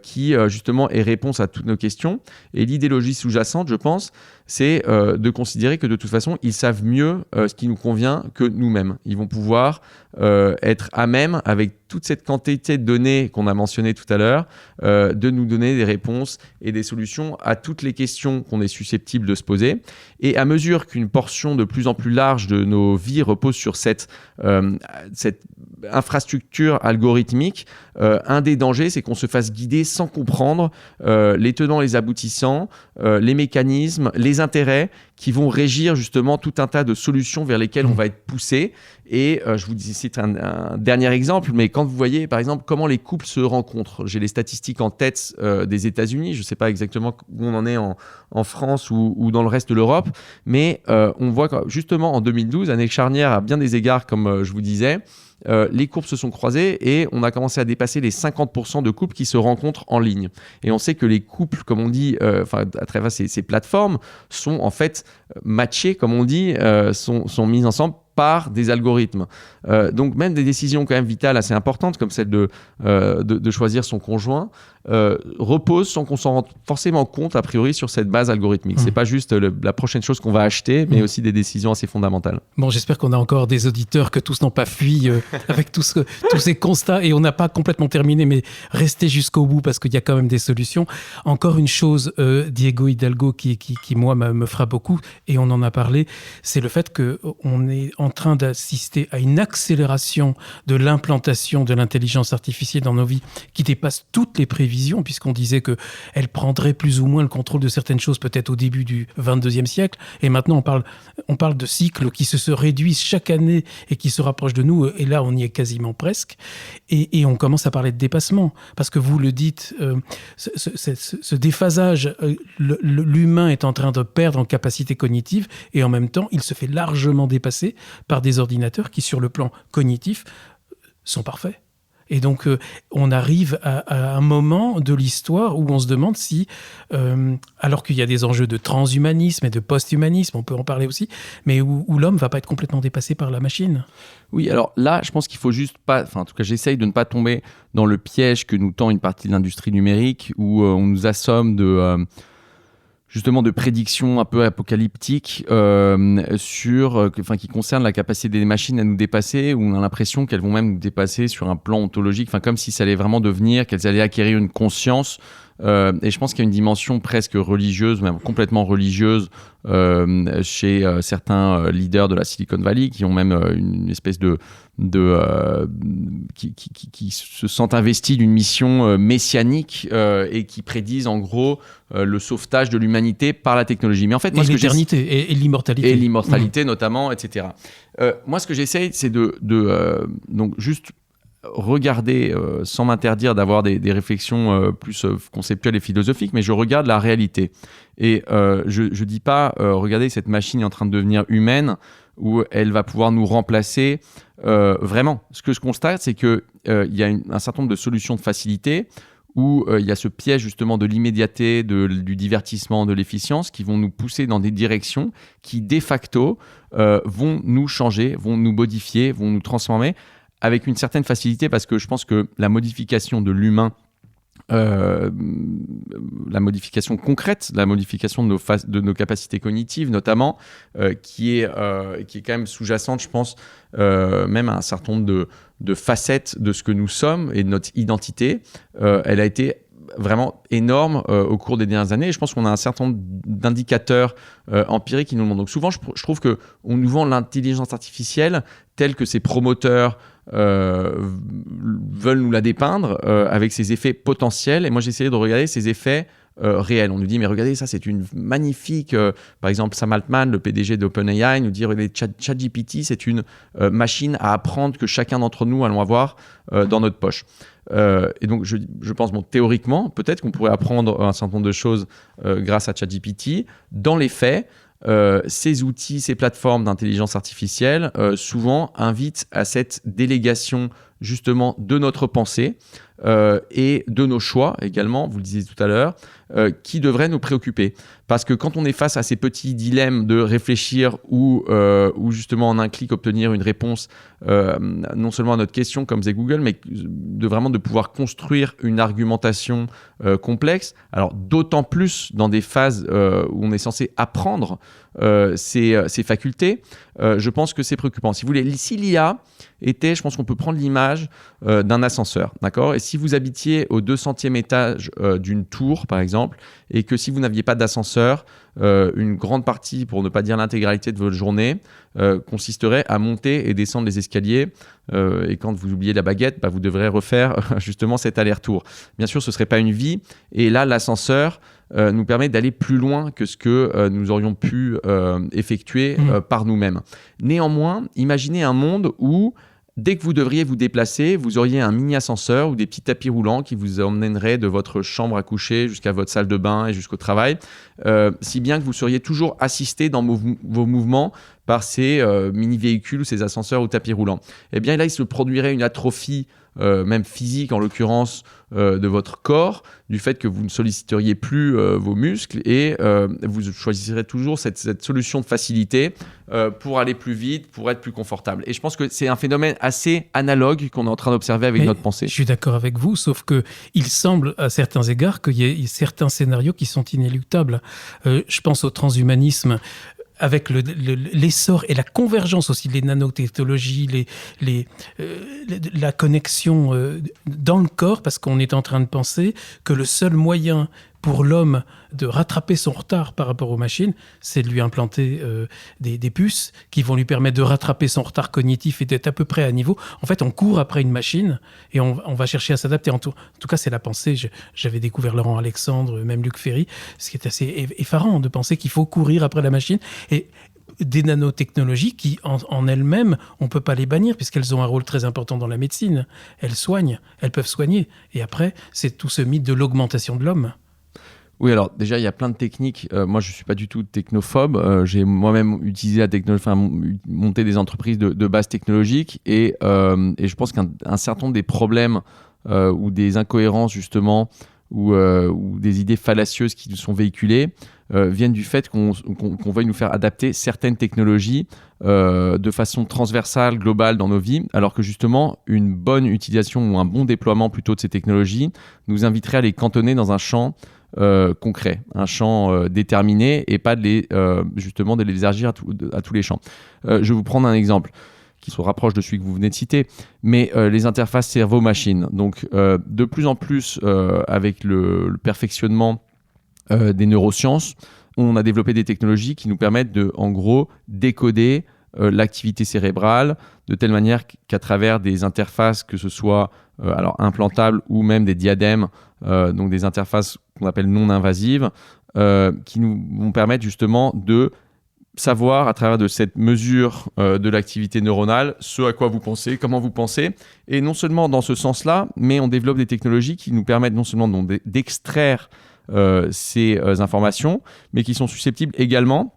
Qui justement est réponse à toutes nos questions. Et l'idéologie sous-jacente, je pense, c'est de considérer que de toute façon, ils savent mieux ce qui nous convient que nous-mêmes. Ils vont pouvoir être à même, avec toute cette quantité de données qu'on a mentionnées tout à l'heure, de nous donner des réponses et des solutions à toutes les questions qu'on est susceptible de se poser. Et à mesure qu'une portion de plus en plus large de nos vies repose sur cette infrastructure algorithmique, un des dangers, c'est qu'on se fasse guider sans comprendre les tenants, les aboutissants, les mécanismes, les intérêts qui vont régir justement tout un tas de solutions vers lesquelles on va être poussé. Et je vous cite un dernier exemple, mais quand vous voyez par exemple comment les couples se rencontrent, j'ai les statistiques en tête des États-Unis, je ne sais pas exactement où on en est en France ou dans le reste de l'Europe, mais on voit que, justement en 2012, année charnière à bien des égards, comme je vous disais, les courbes se sont croisées et on a commencé à dépasser les 50% de couples qui se rencontrent en ligne. Et on sait que les couples, comme on dit, à travers ces plateformes, sont en fait matchés, comme on dit, sont mis ensemble par des algorithmes. Donc même des décisions quand même vitales assez importantes, comme celle de choisir son conjoint, reposent sans qu'on s'en rende forcément compte, a priori, sur cette base algorithmique. C'est pas juste la prochaine chose qu'on va acheter, mais aussi des décisions assez fondamentales. Bon, j'espère qu'on a encore des auditeurs, que tous n'ont pas fui avec tous ces constats, et on n'a pas complètement terminé, mais restez jusqu'au bout parce qu'il y a quand même des solutions. Encore une chose, Diego Hidalgo, qui moi, me frappe beaucoup, et on en a parlé, c'est le fait qu'on est en train d'assister à une accélération de l'implantation de l'intelligence artificielle dans nos vies qui dépasse toutes les prévisions, puisqu'on disait qu'elle prendrait plus ou moins le contrôle de certaines choses peut-être au début du 22e siècle. Et maintenant, on parle de cycles qui se réduisent chaque année et qui se rapprochent de nous. Et là, on y est quasiment presque. Et on commence à parler de dépassement. Parce que vous le dites, ce déphasage, l'humain est en train de perdre en capacité cognitive et en même temps, il se fait largement dépasser par des ordinateurs qui, sur le plan cognitif, sont parfaits. Et donc, on arrive à un moment de l'histoire où on se demande si, alors qu'il y a des enjeux de transhumanisme et de post-humanisme, on peut en parler aussi, mais où l'homme ne va pas être complètement dépassé par la machine. Oui, alors là, je pense qu'il faut juste pas... Enfin, en tout cas, j'essaye de ne pas tomber dans le piège que nous tend une partie de l'industrie numérique où on nous assomme justement de prédictions un peu apocalyptiques qui concernent la capacité des machines à nous dépasser, où on a l'impression qu'elles vont même nous dépasser sur un plan ontologique, comme si ça allait vraiment devenir, qu'elles allaient acquérir une conscience. Et je pense qu'il y a une dimension presque religieuse, même complètement religieuse, chez certains leaders de la Silicon Valley, qui ont même une espèce qui se sentent investis d'une mission messianique et qui prédisent en gros le sauvetage de l'humanité par la technologie. Mais en fait, moi, l'éternité et l'immortalité. Et l'immortalité notamment, etc. Moi, ce que j'essaye, c'est donc juste regarder, sans m'interdire d'avoir des réflexions plus conceptuelles et philosophiques, mais je regarde la réalité. Et je dis pas, regardez, cette machine est en train de devenir humaine, où elle va pouvoir nous remplacer. Vraiment, ce que je constate, c'est qu'il y a un certain nombre de solutions de facilité, où il y a ce piège justement de l'immédiateté, du divertissement, de l'efficience, qui vont nous pousser dans des directions qui, de facto, vont nous changer, vont nous modifier, vont nous transformer, avec une certaine facilité, parce que je pense que la modification de l'humain, la modification concrète, la modification de nos capacités cognitives notamment, qui est quand même sous-jacente, je pense, même à un certain nombre de facettes de ce que nous sommes et de notre identité, elle a été vraiment énorme au cours des dernières années. Et je pense qu'on a un certain nombre d'indicateurs empiriques qui nous le montrent. Donc souvent, je trouve qu'on nous vend l'intelligence artificielle telle que ses promoteurs veulent nous la dépeindre avec ses effets potentiels. Et moi, j'ai essayé de regarder ces effets réel. On nous dit, mais regardez, ça, c'est une magnifique... par exemple, Sam Altman, le PDG d'OpenAI, nous dit, ChatGPT, c'est une machine à apprendre que chacun d'entre nous allons avoir dans notre poche. Et donc, je pense, théoriquement, peut-être qu'on pourrait apprendre un certain nombre de choses grâce à ChatGPT. Dans les faits, ces outils, ces plateformes d'intelligence artificielle, souvent invitent à cette délégation justement de notre pensée et de nos choix également, vous le disiez tout à l'heure, qui devraient nous préoccuper. Parce que quand on est face à ces petits dilemmes de réfléchir ou justement en un clic obtenir une réponse non seulement à notre question comme faisait Google, mais de pouvoir construire une argumentation complexe, alors d'autant plus dans des phases où on est censé apprendre ces facultés, je pense que c'est préoccupant. Si vous voulez, si l'IA était, je pense qu'on peut prendre l'image d'un ascenseur, d'accord ? Et si vous habitiez au 200e étage d'une tour, par exemple, et que si vous n'aviez pas d'ascenseur, une grande partie, pour ne pas dire l'intégralité de votre journée, consisterait à monter et descendre les escaliers. Et quand vous oubliez la baguette, vous devrez refaire justement cet aller-retour. Bien sûr, ce ne serait pas une vie. Et là, l'ascenseur nous permet d'aller plus loin que ce que nous aurions pu effectuer par nous-mêmes. Néanmoins, imaginez un monde où dès que vous devriez vous déplacer, vous auriez un mini-ascenseur ou des petits tapis roulants qui vous emmèneraient de votre chambre à coucher jusqu'à votre salle de bain et jusqu'au travail, si bien que vous seriez toujours assisté dans vos mouvements par ces mini-véhicules ou ces ascenseurs ou tapis roulants. Eh bien là, il se produirait une atrophie même physique en l'occurrence de votre corps, du fait que vous ne solliciteriez plus vos muscles et vous choisirez toujours cette solution de facilité pour aller plus vite, pour être plus confortable. Et je pense que c'est un phénomène assez analogue qu'on est en train d'observer avec notre pensée. Je suis d'accord avec vous, sauf qu'il semble à certains égards qu'il y ait certains scénarios qui sont inéluctables. Je pense au transhumanisme, avec l'essor et la convergence aussi des nanotechnologies, la connexion dans le corps, parce qu'on est en train de penser que le seul moyen pour l'homme de rattraper son retard par rapport aux machines, c'est de lui implanter des puces qui vont lui permettre de rattraper son retard cognitif et d'être à peu près à niveau. En fait, on court après une machine et on va chercher à s'adapter. En tout cas, c'est la pensée. J'avais découvert Laurent Alexandre, même Luc Ferry, ce qui est assez effarant de penser qu'il faut courir après la machine. Et des nanotechnologies qui, en elles-mêmes, on ne peut pas les bannir puisqu'elles ont un rôle très important dans la médecine. Elles soignent, elles peuvent soigner. Et après, c'est tout ce mythe de l'augmentation de l'homme. Oui, alors déjà, il y a plein de techniques. Moi, je ne suis pas du tout technophobe. J'ai moi-même utilisé la technologie, monté des entreprises de base technologique et je pense qu'un certain nombre des problèmes ou des incohérences, justement, ou des idées fallacieuses qui nous sont véhiculées viennent du fait qu'on veuille nous faire adapter certaines technologies de façon transversale, globale dans nos vies, alors que justement, une bonne utilisation ou un bon déploiement plutôt de ces technologies nous inviterait à les cantonner dans un champ concret, un champ déterminé et pas justement de les élargir à tous les champs. Je vais vous prendre un exemple qui se rapproche de celui que vous venez de citer, mais les interfaces cerveau-machine. Donc, de plus en plus, avec le perfectionnement des neurosciences, on a développé des technologies qui nous permettent de, en gros, décoder l'activité cérébrale de telle manière qu'à travers des interfaces, que ce soit alors implantables ou même des diadèmes, donc des interfaces qu'on appelle non invasives, qui nous vont permettre justement de savoir à travers de cette mesure de l'activité neuronale ce à quoi vous pensez, comment vous pensez. Et non seulement dans ce sens-là, mais on développe des technologies qui nous permettent non seulement d'extraire ces informations, mais qui sont susceptibles également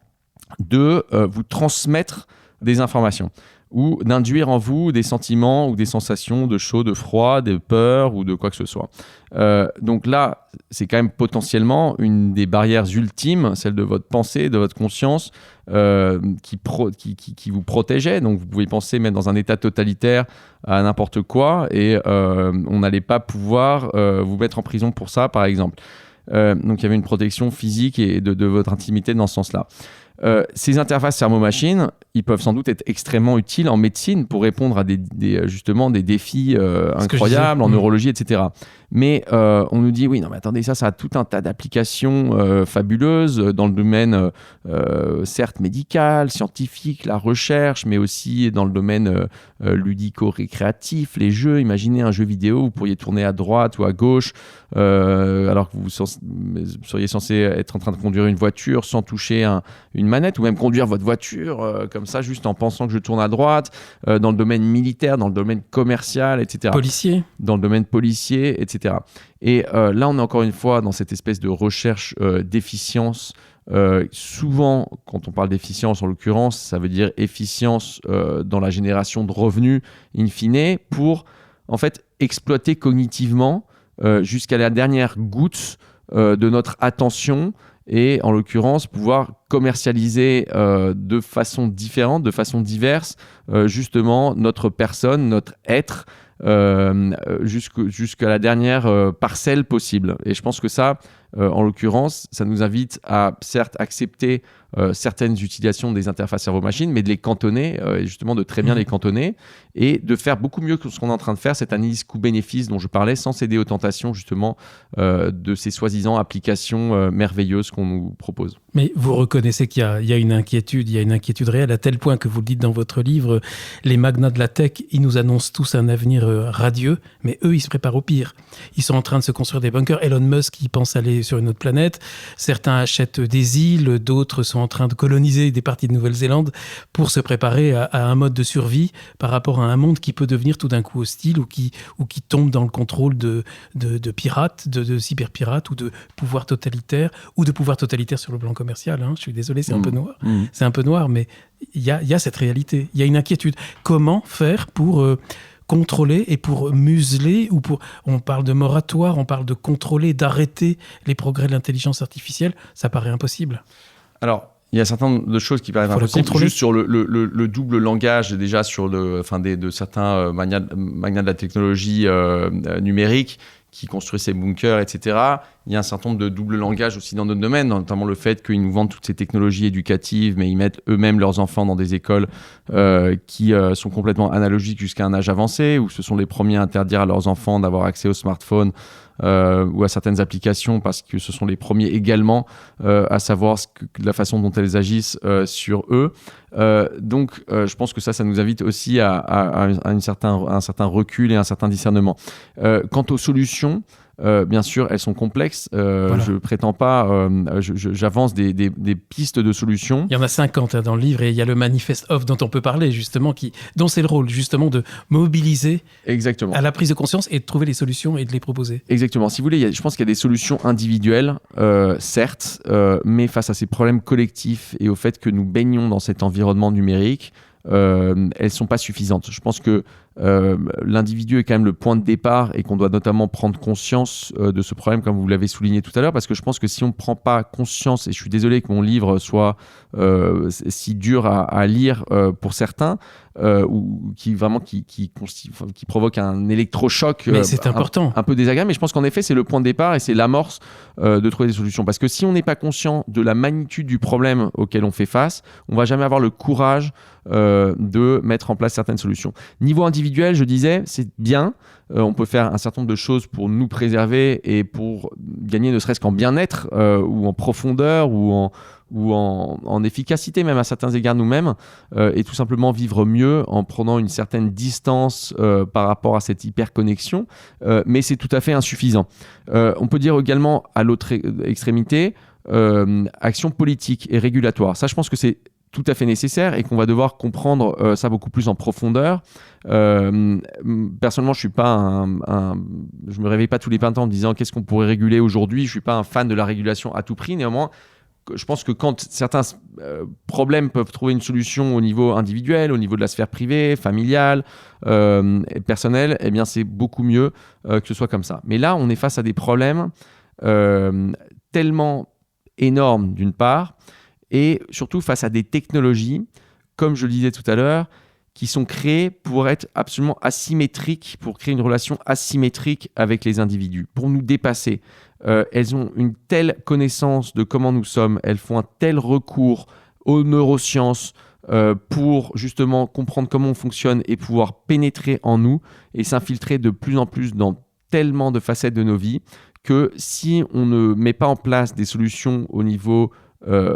de vous transmettre des informations ou d'induire en vous des sentiments ou des sensations de chaud, de froid, de peur ou de quoi que ce soit. Donc là, c'est quand même potentiellement une des barrières ultimes, celle de votre pensée, de votre conscience, qui vous protégeait. Donc vous pouvez penser même dans un état totalitaire à n'importe quoi et on n'allait pas pouvoir vous mettre en prison pour ça, par exemple. Donc il y avait une protection physique et de votre intimité dans ce sens-là. Ces interfaces cerveau-machine, ils peuvent sans doute être extrêmement utiles en médecine pour répondre à justement des défis incroyables en neurologie, etc. Mais on nous dit, oui, non, mais attendez, ça a tout un tas d'applications fabuleuses dans le domaine, certes médical, scientifique, la recherche, mais aussi dans le domaine ludico-récréatif, les jeux. Imaginez un jeu vidéo, vous pourriez tourner à droite ou à gauche, alors que vous seriez censé être en train de conduire une voiture sans toucher une manette, ou même conduire votre voiture comme ça, juste en pensant que je tourne à droite, dans le domaine militaire, dans le domaine commercial, etc. Policier. Dans le domaine policier, etc. Et là, on est encore une fois dans cette espèce de recherche d'efficience. Souvent, quand on parle d'efficience, en l'occurrence, ça veut dire efficience dans la génération de revenus, in fine, pour en fait exploiter cognitivement jusqu'à la dernière goutte de notre attention, et en l'occurrence pouvoir commercialiser de façon différente, de façon diverse, justement notre personne, notre être, jusqu'à la dernière parcelle possible. Et je pense que ça, en l'occurrence, ça nous invite à certes accepter certaines utilisations des interfaces cerveau-machine, mais de les cantonner, et justement de très bien les cantonner, et de faire beaucoup mieux que ce qu'on est en train de faire, cette analyse coût-bénéfice dont je parlais, sans céder aux tentations justement de ces soi-disant applications merveilleuses qu'on nous propose. Mais vous reconnaissez qu'il y a une inquiétude réelle, à tel point que vous le dites dans votre livre, les magnats de la tech, ils nous annoncent tous un avenir radieux, mais eux, ils se préparent au pire. Ils sont en train de se construire des bunkers. Elon Musk, il pense aller sur une autre planète. Certains achètent des îles, d'autres sont en train de coloniser des parties de Nouvelle-Zélande pour se préparer à un mode de survie par rapport à un monde qui peut devenir tout d'un coup hostile ou qui tombe dans le contrôle de pirates, de cyberpirates ou de pouvoirs totalitaires sur le plan commercial. Hein. Je suis désolé, c'est un peu noir. C'est un peu noir, mais il y a cette réalité. Il y a une inquiétude. Comment faire pour contrôler et pour museler, on parle de moratoire, on parle de contrôler, d'arrêter les progrès de l'intelligence artificielle? Ça paraît impossible. Alors, il y a certaines choses qui paraissent impossibles. Juste sur le double langage, déjà de certains magnats de la technologie numérique qui construisent ces bunkers, etc. Il y a un certain nombre de double langages aussi dans notre domaine, notamment le fait qu'ils nous vendent toutes ces technologies éducatives, mais ils mettent eux-mêmes leurs enfants dans des écoles qui sont complètement analogiques jusqu'à un âge avancé, où ce sont les premiers à interdire à leurs enfants d'avoir accès aux smartphones ou à certaines applications, parce que ce sont les premiers également à savoir la façon dont elles agissent sur eux. Donc, je pense que ça nous invite aussi à un certain recul et un certain discernement. Quant aux solutions, bien sûr, elles sont complexes. Voilà. Je prétends pas. J'avance des pistes de solutions. Il y en a 50 dans le livre, et il y a le Manifest Off dont on peut parler, justement, dont c'est le rôle, justement, de mobiliser Exactement. À la prise de conscience et de trouver les solutions et de les proposer. Exactement. Si vous voulez, je pense qu'il y a des solutions individuelles, certes, mais face à ces problèmes collectifs et au fait que nous baignons dans cet environnement numérique, elles sont pas suffisantes. Je pense que l'individu est quand même le point de départ et qu'on doit notamment prendre conscience de ce problème, comme vous l'avez souligné tout à l'heure, parce que je pense que si on ne prend pas conscience, et je suis désolé que mon livre soit si dur à lire pour certains, ou qui provoque un électrochoc mais c'est important. Un peu désagréable, mais je pense qu'en effet c'est le point de départ et c'est l'amorce de trouver des solutions, parce que si on n'est pas conscient de la magnitude du problème auquel on fait face, on ne va jamais avoir le courage de mettre en place certaines solutions. Niveau individuel, je disais, c'est bien, on peut faire un certain nombre de choses pour nous préserver et pour gagner ne serait-ce qu'en bien-être ou en profondeur ou en efficacité même à certains égards nous-mêmes, et tout simplement vivre mieux en prenant une certaine distance par rapport à cette hyperconnexion, mais c'est tout à fait insuffisant. On peut dire également à l'autre extrémité, action politique et régulatoire. Ça, je pense que c'est tout à fait nécessaire et qu'on va devoir comprendre ça beaucoup plus en profondeur. Personnellement, je me réveille pas tous les matins en me disant qu'est-ce qu'on pourrait réguler aujourd'hui. Je suis pas un fan de la régulation à tout prix. Néanmoins, je pense que quand certains problèmes peuvent trouver une solution au niveau individuel, au niveau de la sphère privée, familiale, et personnelle, eh bien c'est beaucoup mieux que ce soit comme ça. Mais là, on est face à des problèmes tellement énormes d'une part, et surtout face à des technologies, comme je le disais tout à l'heure, qui sont créées pour être absolument asymétriques, pour créer une relation asymétrique avec les individus, pour nous dépasser. Elles ont une telle connaissance de comment nous sommes, elles font un tel recours aux neurosciences, pour justement comprendre comment on fonctionne et pouvoir pénétrer en nous et s'infiltrer de plus en plus dans tellement de facettes de nos vies que si on ne met pas en place des solutions au niveau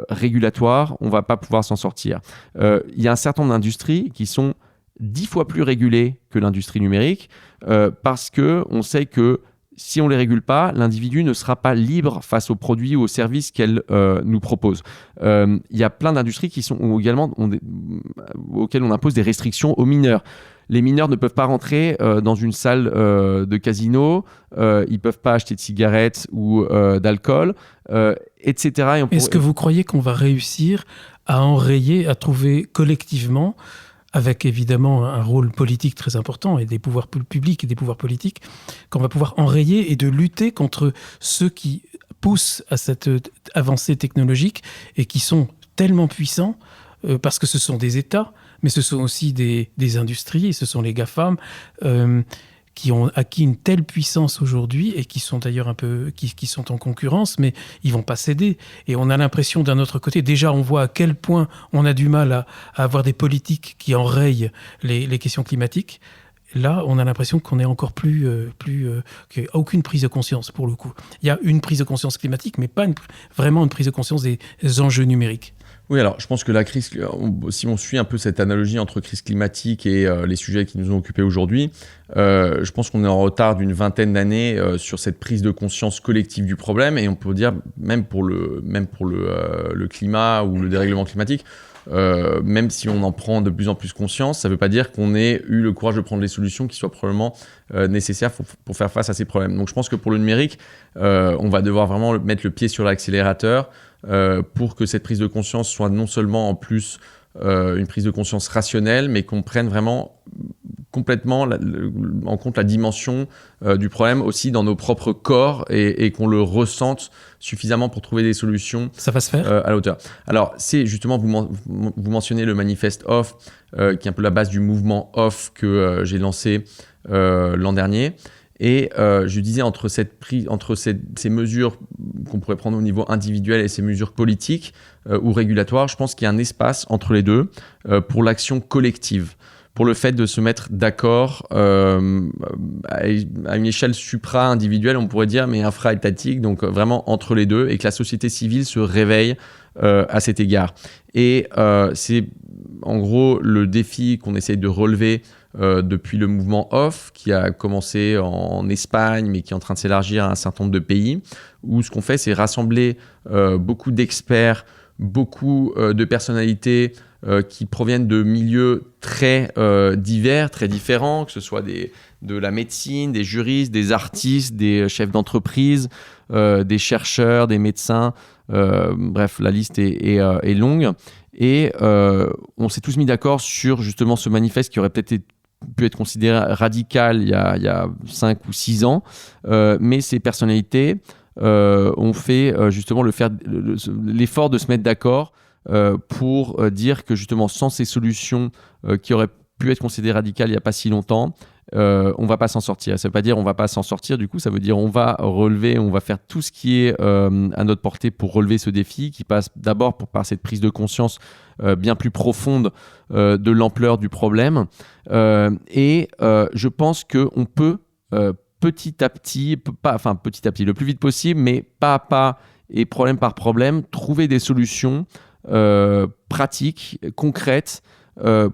régulatoire, on ne va pas pouvoir s'en sortir. Il y a un certain nombre d'industries qui sont 10 fois plus régulées que l'industrie numérique parce qu'on sait que si on ne les régule pas, l'individu ne sera pas libre face aux produits ou aux services qu'elle nous propose. Il y a plein d'industries qui sont également auxquelles on impose des restrictions aux mineurs. Les mineurs ne peuvent pas rentrer dans une salle de casino, ils ne peuvent pas acheter de cigarettes ou d'alcool, etc. Est-ce que vous croyez qu'on va réussir à enrayer, à trouver collectivement, avec évidemment un rôle politique très important et des pouvoirs publics et des pouvoirs politiques, qu'on va pouvoir enrayer et de lutter contre ceux qui poussent à cette avancée technologique et qui sont tellement puissants parce que ce sont des États, mais ce sont aussi des industries, et ce sont les GAFAM qui ont acquis une telle puissance aujourd'hui et qui sont d'ailleurs un peu qui sont en concurrence, mais ils vont pas céder. Et on a l'impression d'un autre côté, déjà on voit à quel point on a du mal à avoir des politiques qui enrayent les questions climatiques. Là, on a l'impression qu'on est encore qu'il n'y a aucune prise de conscience pour le coup. Il y a une prise de conscience climatique, mais pas vraiment une prise de conscience des enjeux numériques. Oui, alors je pense que la crise, si on suit un peu cette analogie entre crise climatique et les sujets qui nous ont occupés aujourd'hui, je pense qu'on est en retard d'une vingtaine d'années sur cette prise de conscience collective du problème, et on peut dire même pour le climat ou le dérèglement climatique, même si on en prend de plus en plus conscience, ça ne veut pas dire qu'on ait eu le courage de prendre les solutions qui soient probablement nécessaires pour faire face à ces problèmes. Donc je pense que pour le numérique, on va devoir vraiment mettre le pied sur l'accélérateur pour que cette prise de conscience soit non seulement en plus une prise de conscience rationnelle, mais qu'on prenne vraiment complètement en compte la dimension du problème aussi dans nos propres corps et qu'on le ressente suffisamment pour trouver des solutions. Ça va se faire à la hauteur. Alors, c'est justement, vous mentionnez le manifeste OFF, qui est un peu la base du mouvement OFF que j'ai lancé l'an dernier. Et je disais, entre ces mesures qu'on pourrait prendre au niveau individuel et ces mesures politiques ou régulatoires, je pense qu'il y a un espace entre les deux pour l'action collective, pour le fait de se mettre d'accord à une échelle supra-individuelle, on pourrait dire, mais infra-étatique, donc vraiment entre les deux, et que la société civile se réveille à cet égard. Et c'est en gros le défi qu'on essaye de relever depuis le mouvement OFF, qui a commencé en Espagne, mais qui est en train de s'élargir à un certain nombre de pays, où ce qu'on fait, c'est rassembler beaucoup d'experts, beaucoup de personnalités qui proviennent de milieux très divers, très différents, que ce soit de la médecine, des juristes, des artistes, des chefs d'entreprise, des chercheurs, des médecins, bref, la liste est longue. Et on s'est tous mis d'accord sur justement ce manifeste qui aurait peut-être pu être considéré radical il y a 5 ou 6 ans, mais ces personnalités ont fait justement l'effort de se mettre d'accord pour dire que justement sans ces solutions qui auraient pu être considérées radicales il n'y a pas si longtemps, on va pas s'en sortir. Ça veut pas dire on va pas s'en sortir, du coup ça veut dire on va faire tout ce qui est à notre portée pour relever ce défi, qui passe d'abord par cette prise de conscience bien plus profonde de l'ampleur du problème, et je pense qu'on peut petit à petit, le plus vite possible, mais pas à pas et problème par problème, trouver des solutions pratiques, concrètes,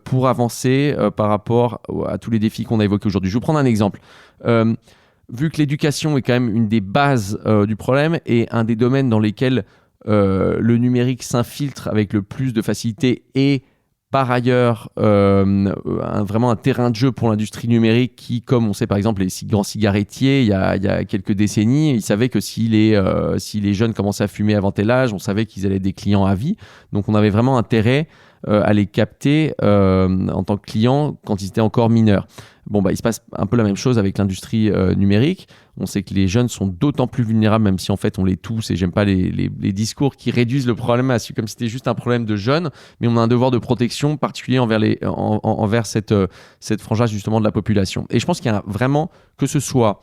pour avancer par rapport à tous les défis qu'on a évoqués aujourd'hui. Je vais vous prendre un exemple. Vu que l'éducation est quand même une des bases du problème et un des domaines dans lesquels le numérique s'infiltre avec le plus de facilité et par ailleurs vraiment un terrain de jeu pour l'industrie numérique qui, comme on sait par exemple les grands cigarettiers, il y a quelques décennies, ils savaient que si les jeunes commençaient à fumer avant tel âge, on savait qu'ils allaient être des clients à vie. Donc on avait vraiment intérêt à les capter en tant que clients quand ils étaient encore mineurs. Bon, il se passe un peu la même chose avec l'industrie numérique. On sait que les jeunes sont d'autant plus vulnérables, même si en fait on les tousse, et j'aime pas les discours qui réduisent le problème comme si c'était juste un problème de jeunes, mais on a un devoir de protection particulier envers cette frange justement de la population. Et je pense qu'il y a vraiment, que ce soit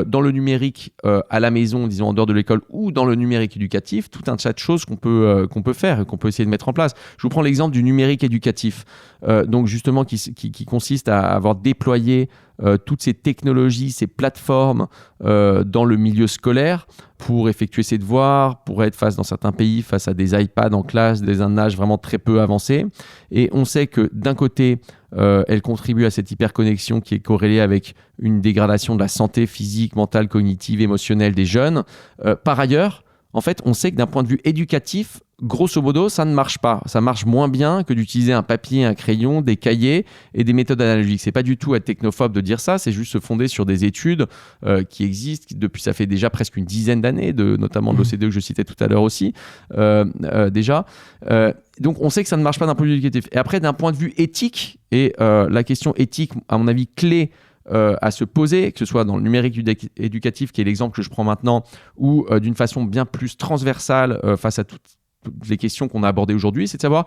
dans le numérique à la maison, disons en dehors de l'école, ou dans le numérique éducatif, tout un tas de choses qu'on peut faire et qu'on peut essayer de mettre en place. Je vous prends l'exemple du numérique éducatif, donc justement qui consiste à avoir déployé toutes ces technologies, ces plateformes dans le milieu scolaire pour effectuer ses devoirs, pour être dans certains pays face à des iPads en classe, dès un âge vraiment très peu avancé. Et on sait que d'un côté, elle contribue à cette hyperconnexion qui est corrélée avec une dégradation de la santé physique, mentale, cognitive, émotionnelle des jeunes. Par ailleurs, en fait, on sait que d'un point de vue éducatif, grosso modo, ça ne marche pas. Ça marche moins bien que d'utiliser un papier, un crayon, des cahiers et des méthodes analogiques. C'est pas du tout être technophobe de dire ça, c'est juste se fonder sur des études qui existent depuis, ça fait déjà presque une dizaine d'années, notamment de l'OCDE que je citais tout à l'heure aussi, déjà. Donc on sait que ça ne marche pas d'un point de vue éducatif. Et après, d'un point de vue éthique, et la question éthique, à mon avis, clé à se poser, que ce soit dans le numérique éducatif, qui est l'exemple que je prends maintenant, ou d'une façon bien plus transversale face à toutes les questions qu'on a abordées aujourd'hui, c'est de savoir,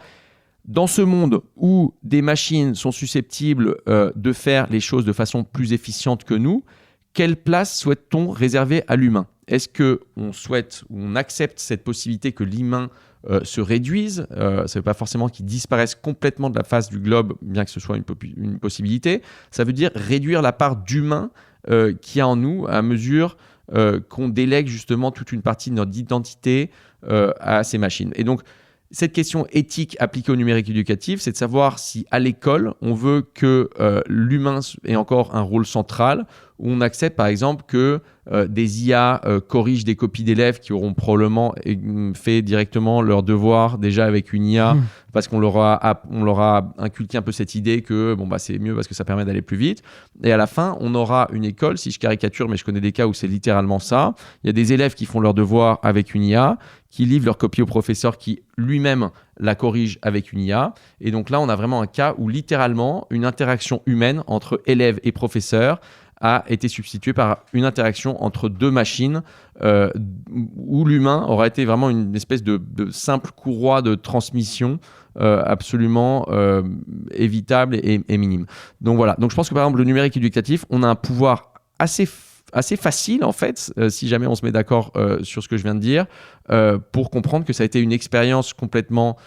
dans ce monde où des machines sont susceptibles de faire les choses de façon plus efficiente que nous, quelle place souhaite-t-on réserver à l'humain ? Est-ce qu'on souhaite ou on accepte cette possibilité que l'humain se réduise, ça ne veut pas forcément qu'il disparaisse complètement de la face du globe, bien que ce soit une possibilité. Ça veut dire réduire la part d'humain qu'il y a en nous à mesure qu'on délègue justement toute une partie de notre identité à ces machines. Et donc, cette question éthique appliquée au numérique éducatif, c'est de savoir si à l'école, on veut que l'humain ait encore un rôle central, où on accepte par exemple que des IA corrigent des copies d'élèves qui auront probablement fait directement leur devoir déjà avec une IA, parce qu'on leur a inculqué un peu cette idée que c'est mieux parce que ça permet d'aller plus vite. Et à la fin, on aura une école, si je caricature, mais je connais des cas où c'est littéralement ça. Il y a des élèves qui font leur devoir avec une IA, qui livrent leur copie au professeur qui lui-même la corrige avec une IA. Et donc là, on a vraiment un cas où littéralement, une interaction humaine entre élève et professeur a été substituée par une interaction entre deux machines où l'humain aura été vraiment une espèce de simple courroie de transmission absolument évitable et minime. Donc voilà. Donc je pense que par exemple, le numérique éducatif, on a un pouvoir assez facile en fait, si jamais on se met d'accord sur ce que je viens de dire, pour comprendre que ça a été une expérience complètement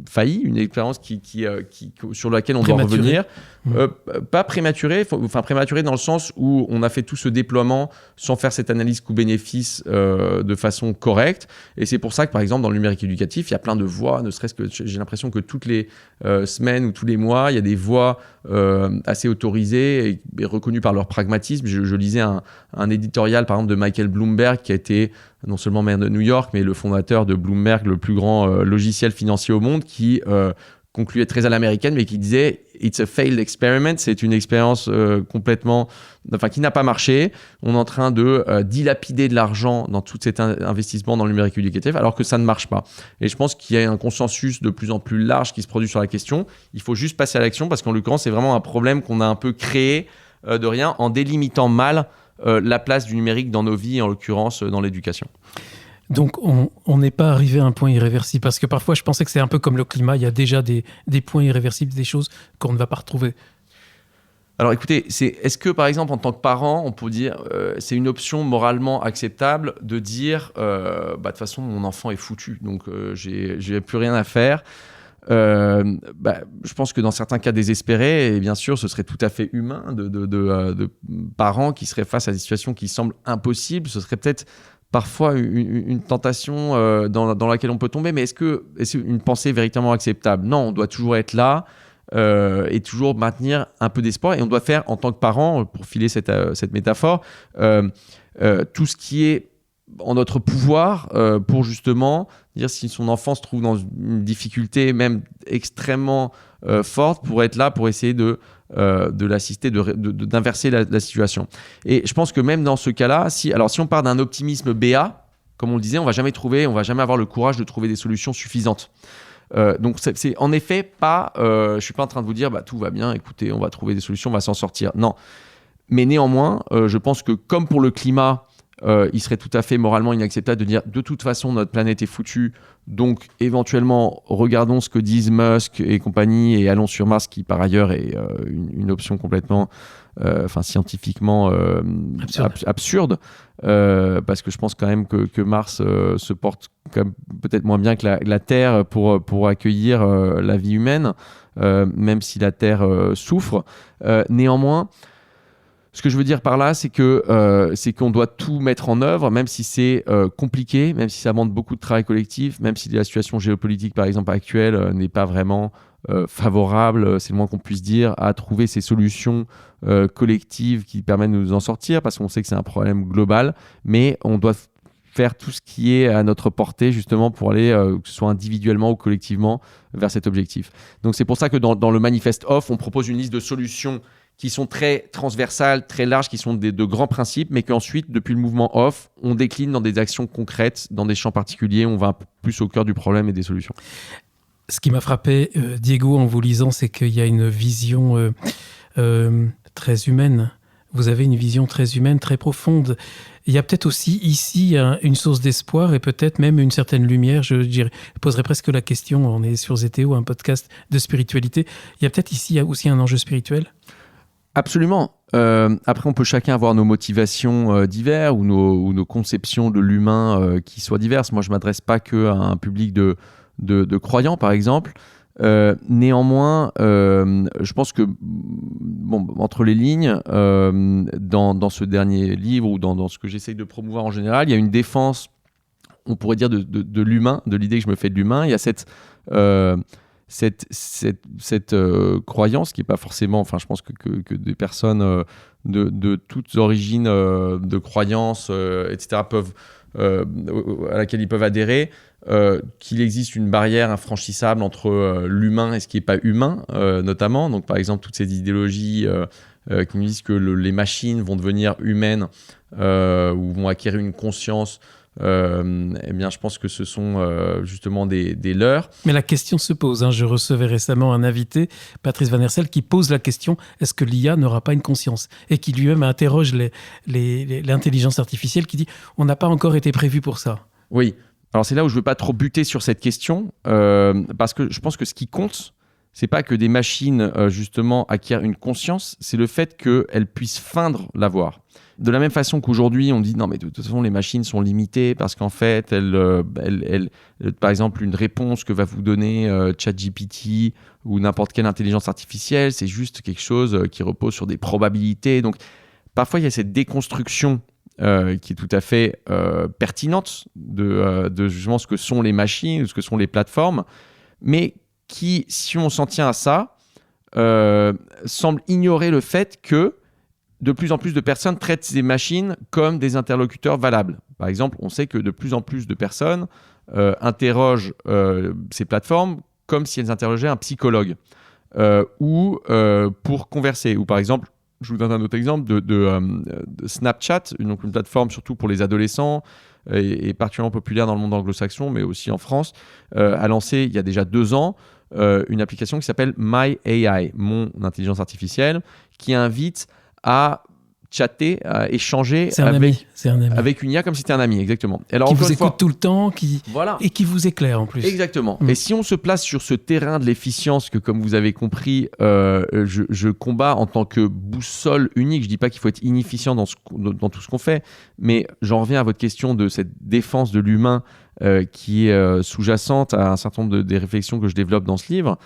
faillie, une expérience sur laquelle on doit revenir. Pas prématurée, prématurée dans le sens où on a fait tout ce déploiement sans faire cette analyse coût-bénéfice de façon correcte. Et c'est pour ça que, par exemple, dans le numérique éducatif, il y a plein de voix, ne serait-ce que j'ai l'impression que toutes les semaines ou tous les mois, il y a des voix assez autorisées et reconnues par leur pragmatisme. Je lisais un éditorial, par exemple, de Michael Bloomberg, qui a été non seulement maire de New York, mais le fondateur de Bloomberg, le plus grand logiciel financier au monde, qui concluait très à l'américaine, mais qui disait « It's a failed experiment », c'est une expérience qui n'a pas marché. On est en train de dilapider de l'argent dans tout cet investissement dans le numérique éducatif, alors que ça ne marche pas. Et je pense qu'il y a un consensus de plus en plus large qui se produit sur la question. Il faut juste passer à l'action, parce qu'en l'occurrence, c'est vraiment un problème qu'on a un peu créé de rien en délimitant mal la place du numérique dans nos vies, en l'occurrence dans l'éducation. Donc, on n'est pas arrivé à un point irréversible, parce que parfois, je pensais que c'est un peu comme le climat, il y a déjà des points irréversibles, des choses qu'on ne va pas retrouver. Alors écoutez, est-ce que par exemple en tant que parent, on peut dire c'est une option moralement acceptable de dire de toute façon mon enfant est foutu, donc j'ai plus rien à faire. Je pense que dans certains cas désespérés, et bien sûr ce serait tout à fait humain de parents qui seraient face à des situations qui semblent impossibles. Ce serait peut-être parfois une tentation dans laquelle on peut tomber, mais est-ce une pensée véritablement acceptable ? Non, on doit toujours être là et toujours maintenir un peu d'espoir, et on doit faire en tant que parent, pour filer cette métaphore, tout ce qui est en notre pouvoir pour justement dire si son enfant se trouve dans une difficulté même extrêmement forte, pour être là, pour essayer de l'assister, d'inverser la situation. Et je pense que même dans ce cas-là, si on part d'un optimisme béat, comme on le disait, on va jamais avoir le courage de trouver des solutions suffisantes. Donc c'est en effet pas, je suis pas en train de vous dire tout va bien, écoutez, on va trouver des solutions, on va s'en sortir. Non, mais néanmoins, je pense que comme pour le climat, il serait tout à fait moralement inacceptable de dire de toute façon notre planète est foutue, donc éventuellement regardons ce que disent Musk et compagnie et allons sur Mars, qui par ailleurs est une option complètement scientifiquement absurde. Parce que je pense quand même que Mars se porte quand même peut-être moins bien que la Terre pour accueillir la vie humaine, même si la Terre souffre. Néanmoins, ce que je veux dire par là, c'est qu'on doit tout mettre en œuvre, même si c'est compliqué, même si ça demande beaucoup de travail collectif, même si la situation géopolitique, par exemple, actuelle, n'est pas vraiment favorable, c'est le moins qu'on puisse dire, à trouver ces solutions collectives qui permettent de nous en sortir, parce qu'on sait que c'est un problème global, mais on doit faire tout ce qui est à notre portée, justement, pour aller, que ce soit individuellement ou collectivement, vers cet objectif. Donc c'est pour ça que dans le manifeste OFF, on propose une liste de solutions qui sont très transversales, très larges, qui sont de grands principes, mais qu'ensuite, depuis le mouvement OFF, on décline dans des actions concrètes, dans des champs particuliers, on va un peu plus au cœur du problème et des solutions. Ce qui m'a frappé, Diego, en vous lisant, c'est qu'il y a une vision très humaine. Vous avez une vision très humaine, très profonde. Il y a peut-être aussi ici une source d'espoir et peut-être même une certaine lumière. Je poserais presque la question, on est sur Zétéo, un podcast de spiritualité. Il y a peut-être ici aussi un enjeu spirituel ? Absolument. Après, on peut chacun avoir nos motivations diverses ou nos conceptions de l'humain qui soient diverses. Moi, je ne m'adresse pas qu'à un public de croyants, par exemple. Néanmoins, je pense que, entre les lignes, dans ce dernier livre ou dans ce que j'essaye de promouvoir en général, il y a une défense, on pourrait dire, de l'humain, de l'idée que je me fais de l'humain. Il y a cette croyance qui n'est pas forcément, enfin je pense que des personnes de toutes origines de croyances, etc., à laquelle ils peuvent adhérer, qu'il existe une barrière infranchissable entre l'humain et ce qui n'est pas humain, notamment. Donc par exemple, toutes ces idéologies qui nous disent que les machines vont devenir humaines ou vont acquérir une conscience, eh bien, je pense que ce sont justement des leurres. Mais la question se pose. Je recevais récemment un invité, Patrice Van Hersel, qui pose la question, est-ce que l'IA n'aura pas une conscience ? Et qui lui-même interroge l'intelligence artificielle, qui dit, on n'a pas encore été prévu pour ça. Oui. Alors c'est là où je ne veux pas trop buter sur cette question, parce que je pense que ce qui compte, c'est pas que des machines, justement, acquièrent une conscience, c'est le fait qu'elles puissent feindre l'avoir. De la même façon qu'aujourd'hui, on dit non, mais de toute façon, les machines sont limitées parce qu'en fait, par exemple, une réponse que va vous donner ChatGPT ou n'importe quelle intelligence artificielle, c'est juste quelque chose qui repose sur des probabilités. Donc, parfois, il y a cette déconstruction qui est tout à fait pertinente de justement ce que sont les machines ou ce que sont les plateformes, mais qui, si on s'en tient à ça, semble ignorer le fait que de plus en plus de personnes traitent ces machines comme des interlocuteurs valables. Par exemple, on sait que de plus en plus de personnes interrogent ces plateformes comme si elles interrogeaient un psychologue ou pour converser. Ou par exemple, je vous donne un autre exemple de Snapchat, donc une plateforme surtout pour les adolescents et particulièrement populaire dans le monde anglo-saxon, mais aussi en France, a lancé il y a déjà 2 ans une application qui s'appelle My AI, mon intelligence artificielle, qui invite à chatter, à échanger avec une IA comme si c'était un ami, exactement. Alors, qui vous écoute tout le temps, voilà. Et qui vous éclaire en plus. Exactement. Et si on se place sur ce terrain de l'efficience que, comme vous avez compris, je combats en tant que boussole unique, je ne dis pas qu'il faut être inefficient dans tout ce qu'on fait, mais j'en reviens à votre question de cette défense de l'humain qui est sous-jacente à un certain nombre des réflexions que je développe dans ce livre.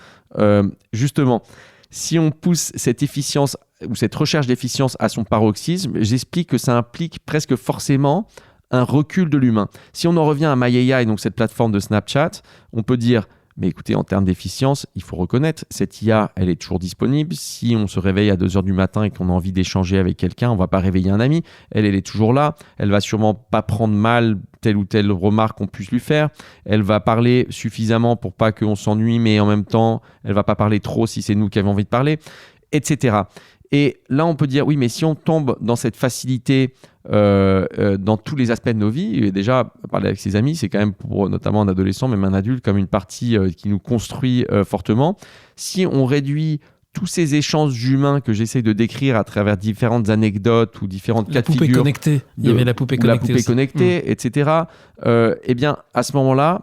Justement, si on pousse cette efficience ou cette recherche d'efficience à son paroxysme, j'explique que ça implique presque forcément un recul de l'humain. Si on en revient à MyAI, donc cette plateforme de Snapchat, on peut dire, mais écoutez, en termes d'efficience, il faut reconnaître, cette IA, elle est toujours disponible. Si on se réveille à 2h du matin et qu'on a envie d'échanger avec quelqu'un, on ne va pas réveiller un ami. Elle est toujours là. Elle ne va sûrement pas prendre mal telle ou telle remarque qu'on puisse lui faire. Elle va parler suffisamment pour pas qu'on s'ennuie, mais en même temps, elle ne va pas parler trop si c'est nous qui avons envie de parler, etc. Et là, on peut dire, oui, mais si on tombe dans cette facilité dans tous les aspects de nos vies, et déjà, parler avec ses amis, c'est quand même pour notamment un adolescent, même un adulte, comme une partie qui nous construit fortement. Si on réduit tous ces échanges humains que j'essaie de décrire à travers différentes anecdotes ou différentes cas de figure... La poupée connectée, il y avait la poupée connectée, etc. Eh bien, à ce moment-là,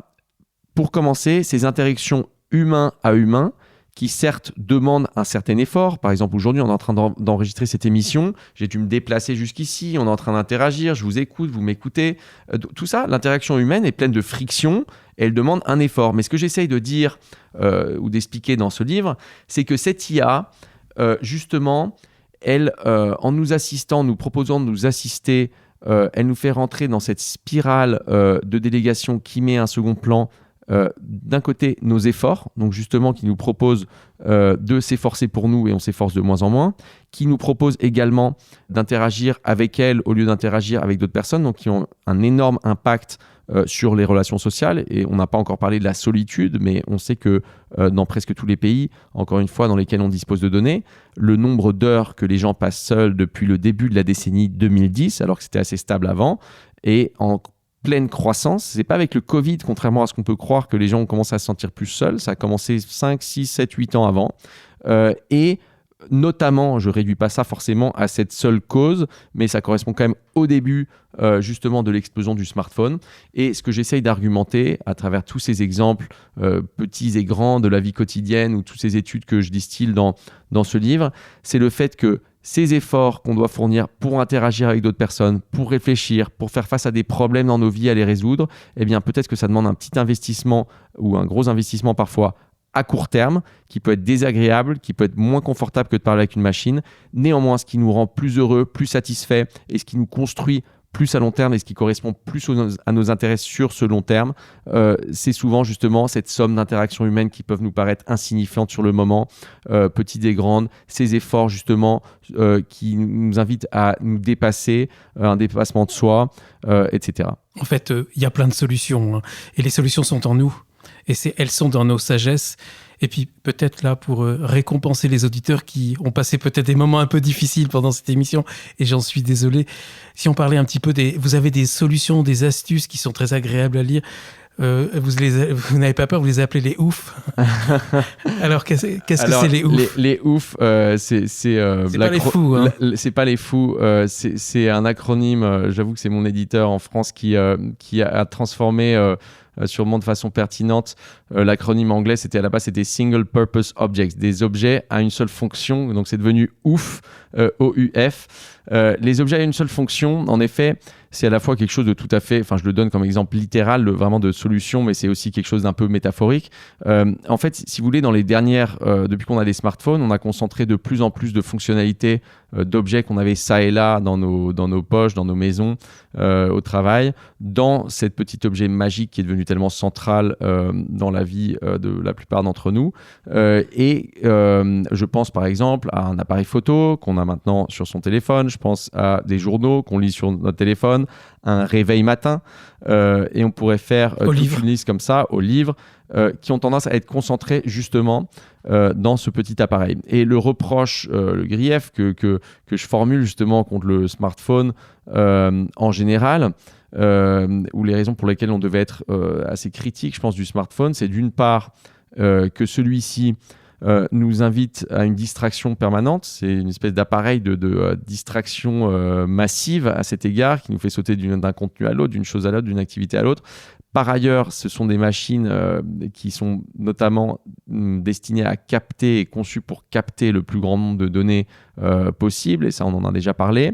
pour commencer, ces interactions humain à humain qui certes demandent un certain effort. Par exemple, aujourd'hui, on est en train d'enregistrer cette émission. J'ai dû me déplacer jusqu'ici. On est en train d'interagir. Je vous écoute, vous m'écoutez. Tout ça, l'interaction humaine est pleine de friction et elle demande un effort. Mais ce que j'essaye de dire ou d'expliquer dans ce livre, c'est que cette IA, justement, elle, en nous assistant, nous proposant de nous assister, elle nous fait rentrer dans cette spirale de délégation qui met un second plan d'un côté nos efforts, donc justement qui nous propose de s'efforcer pour nous et on s'efforce de moins en moins, qui nous propose également d'interagir avec elle au lieu d'interagir avec d'autres personnes, donc qui ont un énorme impact sur les relations sociales. Et on n'a pas encore parlé de la solitude, mais on sait que dans presque tous les pays, encore une fois, dans lesquels on dispose de données, le nombre d'heures que les gens passent seuls depuis le début de la décennie 2010, alors que c'était assez stable avant, est en pleine croissance. C'est pas avec le Covid, contrairement à ce qu'on peut croire, que les gens ont commencé à se sentir plus seuls. Ça a commencé 5, 6, 7, 8 ans avant. Et notamment, je ne réduis pas ça forcément à cette seule cause, mais ça correspond quand même au début justement de l'explosion du smartphone. Et ce que j'essaye d'argumenter à travers tous ces exemples petits et grands de la vie quotidienne ou toutes ces études que je distille dans ce livre, c'est le fait que ces efforts qu'on doit fournir pour interagir avec d'autres personnes, pour réfléchir, pour faire face à des problèmes dans nos vies, à les résoudre, eh bien peut-être que ça demande un petit investissement ou un gros investissement parfois à court terme, qui peut être désagréable, qui peut être moins confortable que de parler avec une machine. Néanmoins, ce qui nous rend plus heureux, plus satisfaits et ce qui nous construit plus à long terme et ce qui correspond plus à nos intérêts sur ce long terme, c'est souvent justement cette somme d'interactions humaines qui peuvent nous paraître insignifiantes sur le moment, petites et grandes, ces efforts justement qui nous invitent à nous dépasser, un dépassement de soi, etc. En fait, il y a plein de solutions, hein, et les solutions sont en nous. Et elles sont dans nos sagesses. Et puis peut-être là pour récompenser les auditeurs qui ont passé peut-être des moments un peu difficiles pendant cette émission, et j'en suis désolé, si on parlait un petit peu vous avez des solutions, des astuces qui sont très agréables à lire. Vous n'avez pas peur, vous les appelez les oufs. Alors qu'est-ce que c'est les oufs? Les oufs, c'est pas les fous, hein. C'est pas les fous, c'est un acronyme. J'avoue que c'est mon éditeur en France qui a transformé sûrement de façon pertinente. L'acronyme anglais, à la base, c'était Single Purpose Objects, des objets à une seule fonction. Donc, c'est devenu OUF, O-U-F. Les objets à une seule fonction, en effet, c'est à la fois quelque chose de tout à fait, je le donne comme exemple littéral, vraiment de solution, mais c'est aussi quelque chose d'un peu métaphorique. En fait, si vous voulez, dans les dernières, depuis qu'on a des smartphones, on a concentré de plus en plus de fonctionnalités d'objets qu'on avait ça et là dans nos poches, dans nos maisons, au travail, dans cet petit objet magique qui est devenu tellement central dans la vie de la plupart d'entre nous. Je pense par exemple à un appareil photo qu'on a maintenant sur son téléphone, je pense à des journaux qu'on lit sur notre téléphone, un réveil matin, et on pourrait faire toute une liste comme ça, aux livres, qui ont tendance à être concentrés justement dans ce petit appareil. Et le reproche, le grief que je formule justement contre le smartphone en général, ou les raisons pour lesquelles on devait être assez critique, je pense, du smartphone, c'est d'une part que celui-ci nous invite à une distraction permanente. C'est une espèce d'appareil de distraction massive à cet égard, qui nous fait sauter d'un contenu à l'autre, d'une chose à l'autre, d'une activité à l'autre. Par ailleurs, ce sont des machines qui sont notamment destinées à capter et conçues pour capter le plus grand nombre de données possible, et ça, on en a déjà parlé.